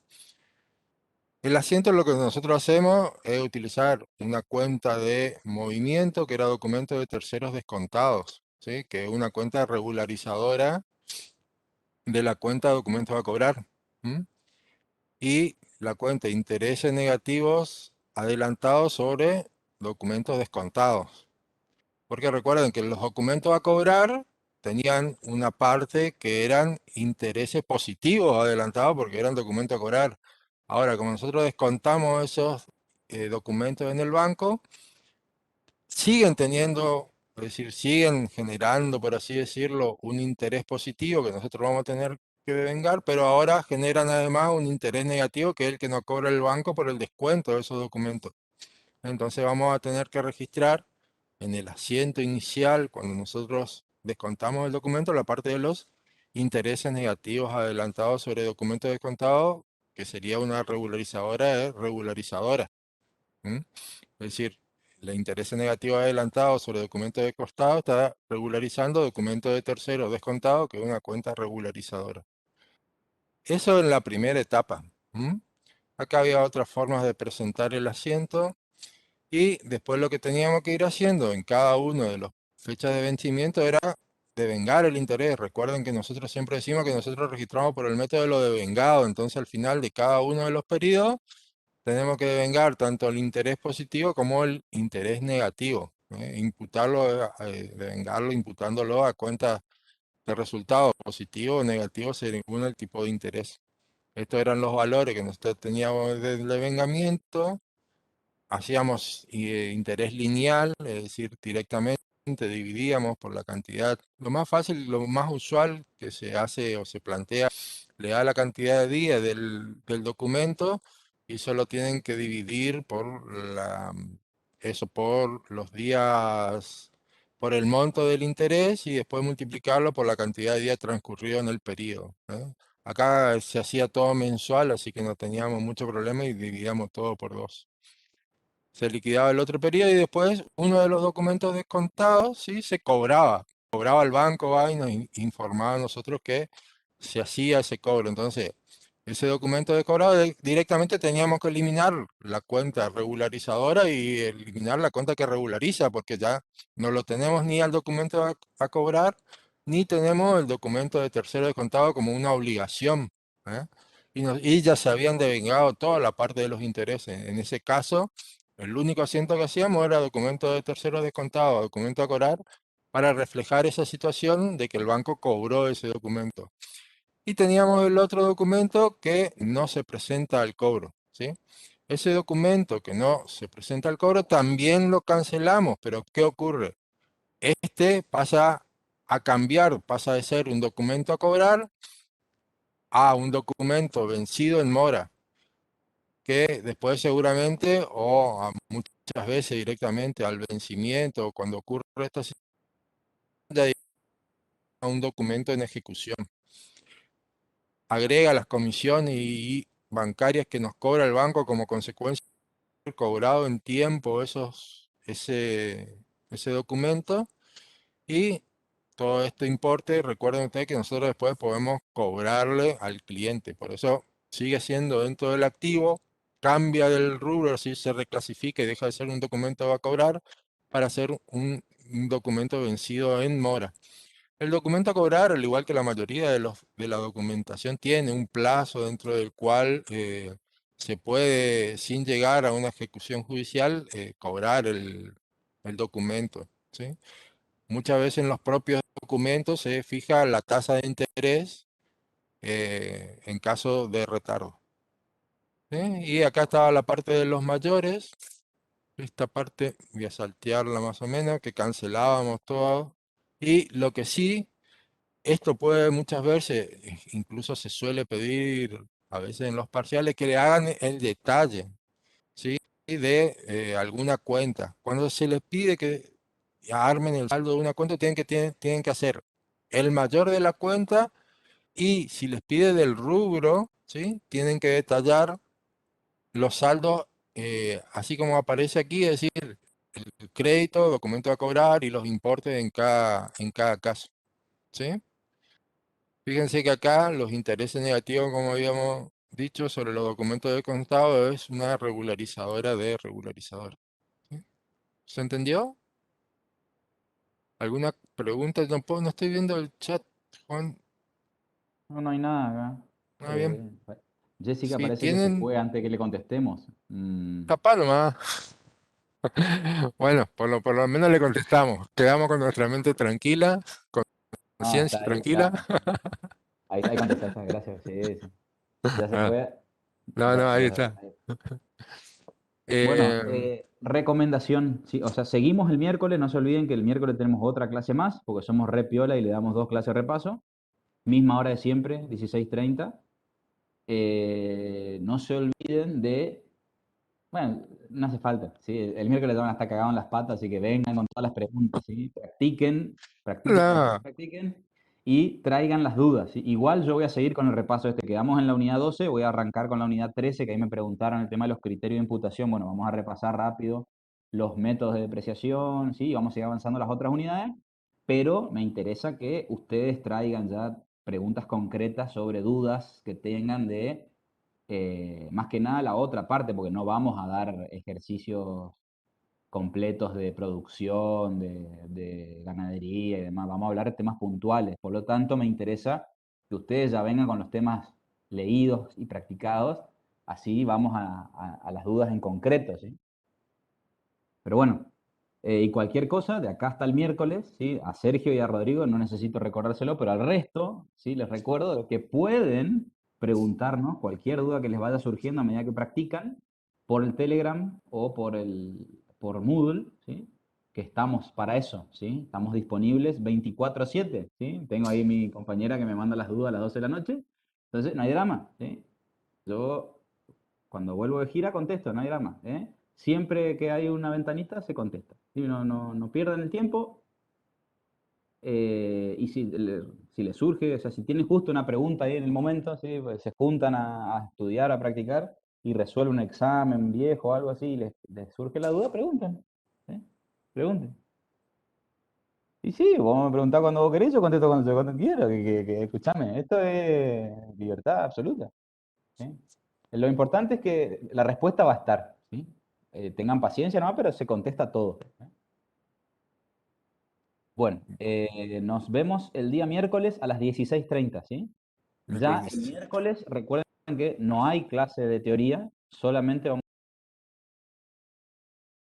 El asiento lo que nosotros hacemos es utilizar una cuenta de movimiento que era documento de terceros descontados, ¿sí? Que es una cuenta regularizadora de la cuenta de documentos a cobrar. ¿M? Y la cuenta de intereses negativos adelantados sobre documentos descontados. Porque recuerden que los documentos a cobrar tenían una parte que eran intereses positivos adelantados porque eran documentos a cobrar. Ahora, como nosotros descontamos esos documentos en el banco, siguen teniendo, es decir, siguen generando, por así decirlo, un interés positivo que nosotros vamos a tener que devengar, pero ahora generan además un interés negativo que es el que nos cobra el banco por el descuento de esos documentos. Entonces vamos a tener que registrar en el asiento inicial, cuando nosotros descontamos el documento, la parte de los intereses negativos adelantados sobre documentos descontados, que sería una regularizadora regularizadora. Es decir, el interés negativo adelantado sobre documentos descontados está regularizando documentos de terceros descontados, que es una cuenta regularizadora. Eso en la primera etapa. Acá había otras formas de presentar el asiento. Y después lo que teníamos que ir haciendo en cada uno de las fechas de vencimiento era devengar el interés. Recuerden que nosotros siempre decimos que nosotros registramos por el método de lo devengado. Entonces al final de cada uno de los periodos tenemos que devengar tanto el interés positivo como el interés negativo. Imputarlo, devengarlo imputándolo a cuenta de resultados positivos o negativos según el tipo de interés. Estos eran los valores que nosotros teníamos del devengamiento. Hacíamos interés lineal, es decir, directamente dividíamos por la cantidad. Lo más fácil, lo más usual que se hace o se plantea, le da la cantidad de días del documento y solo tienen que dividir por eso, por los días, por el monto del interés y después multiplicarlo por la cantidad de días transcurridos en el periodo. Acá se hacía todo mensual, así que no teníamos mucho problema y dividíamos todo por 2. Se liquidaba el otro periodo y después uno de los documentos descontados, sí, se cobraba. Cobraba el banco, va, y nos informaba a nosotros que se hacía ese cobro. Entonces, ese documento de cobrado directamente teníamos que eliminar la cuenta regularizadora y eliminar la cuenta que regulariza, porque ya no lo tenemos ni al documento a cobrar, ni tenemos el documento de tercero descontado como una obligación. ¿eh? Y ya se habían devengado toda la parte de los intereses. En ese caso, el único asiento que hacíamos era documento de tercero descontado, documento a cobrar, para reflejar esa situación de que el banco cobró ese documento. Y teníamos el otro documento que no se presenta al cobro, ¿sí? Ese documento que no se presenta al cobro también lo cancelamos, pero ¿qué ocurre? Este pasa a cambiar, pasa de ser un documento a cobrar a un documento vencido en mora, que después seguramente o muchas veces directamente al vencimiento o cuando ocurre esta situación ya a un documento en ejecución. Agrega las comisiones y bancarias que nos cobra el banco como consecuencia de haber cobrado en tiempo ese documento y todo este importe, recuerden ustedes que nosotros después podemos cobrarle al cliente. Por eso sigue siendo dentro del activo, cambia del rubro, si se reclasifica y deja de ser un documento a cobrar para ser un documento vencido en mora. El documento a cobrar, al igual que la mayoría de la documentación, tiene un plazo dentro del cual se puede, sin llegar a una ejecución judicial, cobrar el documento, ¿sí? Muchas veces en los propios documentos se fija la tasa de interés en caso de retardo. ¿sí? Y acá estaba la parte de los mayores. Esta parte voy a saltearla más o menos, que cancelábamos todo. Y lo que sí, esto puede muchas veces, incluso se suele pedir a veces en los parciales, que le hagan el detalle, ¿sí? de alguna cuenta. Cuando se les pide que armen el saldo de una cuenta, tienen que hacer el mayor de la cuenta y si les pide del rubro, ¿sí? Tienen que detallar los saldos, así como aparece aquí, es decir, el crédito, documento a cobrar y los importes en cada caso, ¿sí? Fíjense que acá los intereses negativos, como habíamos dicho, sobre los documentos de contado es una regularizadora de regularizador. ¿sí? ¿Se entendió? ¿Alguna pregunta? No estoy viendo el chat, Juan. No, no hay nada acá. Ah, bien. Jessica Si parece que se tienen fue antes de que le contestemos. la palma, bueno, por lo menos le contestamos. Quedamos con nuestra mente tranquila, No, conciencia está ahí, tranquila. ahí contestaste, gracias, sí, sí. Ya se Ah, fue. no, no, ahí está. Bueno, Eh, recomendación, sí, o sea, seguimos el miércoles, no se olviden que el miércoles tenemos otra clase más, porque somos re piola y le damos 2 clases de repaso, misma hora de siempre, 16:30. No se olviden de, bueno, no hace falta, ¿sí? El miércoles van a estar cagados en las patas, así que vengan con todas las preguntas, ¿sí? Practiquen, practiquen, practiquen, no, practiquen y traigan las dudas, ¿sí? Igual yo voy a seguir con el repaso este. Quedamos en la unidad 12, voy a arrancar con la unidad 13, que ahí me preguntaron el tema de los criterios de imputación. Bueno, vamos a repasar rápido los métodos de depreciación, ¿sí? Vamos a seguir avanzando las otras unidades, pero me interesa que ustedes traigan ya preguntas concretas sobre dudas que tengan de más que nada la otra parte, porque no vamos a dar ejercicios completos de producción, de ganadería y demás. Vamos a hablar de temas puntuales. Por lo tanto, me interesa que ustedes ya vengan con los temas leídos y practicados. Así vamos a las dudas en concreto, ¿sí? Pero bueno, y cualquier cosa, de acá hasta el miércoles, ¿sí? A Sergio y a Rodrigo no necesito recordárselo, pero al resto, ¿sí? Les recuerdo de que pueden preguntarnos cualquier duda que les vaya surgiendo a medida que practican por el Telegram o por Moodle, ¿sí? Que estamos para eso, ¿sí? Estamos disponibles 24/7, ¿sí? Tengo ahí mi compañera que me manda las dudas a las 12 de la noche, entonces no hay drama, ¿sí? Yo cuando vuelvo de gira contesto, no hay drama, ¿eh? Siempre que hay una ventanita se contesta. ¿Sí? No pierdan el tiempo. Y si les surge, o sea, si tienen justo una pregunta ahí en el momento, ¿sí? Pues se juntan a estudiar, a practicar y resuelven un examen viejo o algo así y les surge la duda, pregunten. ¿Sí? Pregunten. Y sí, vos me preguntás cuando vos querés, yo contesto cuando quiero. Escuchame, esto es libertad absoluta. ¿Sí? Lo importante es que la respuesta va a estar, ¿sí? Tengan paciencia nomás, pero se contesta todo. Bueno, nos vemos el día miércoles a las 16:30, ¿sí? Ya el miércoles. miércoles, recuerden que no hay clase de teoría, solamente vamos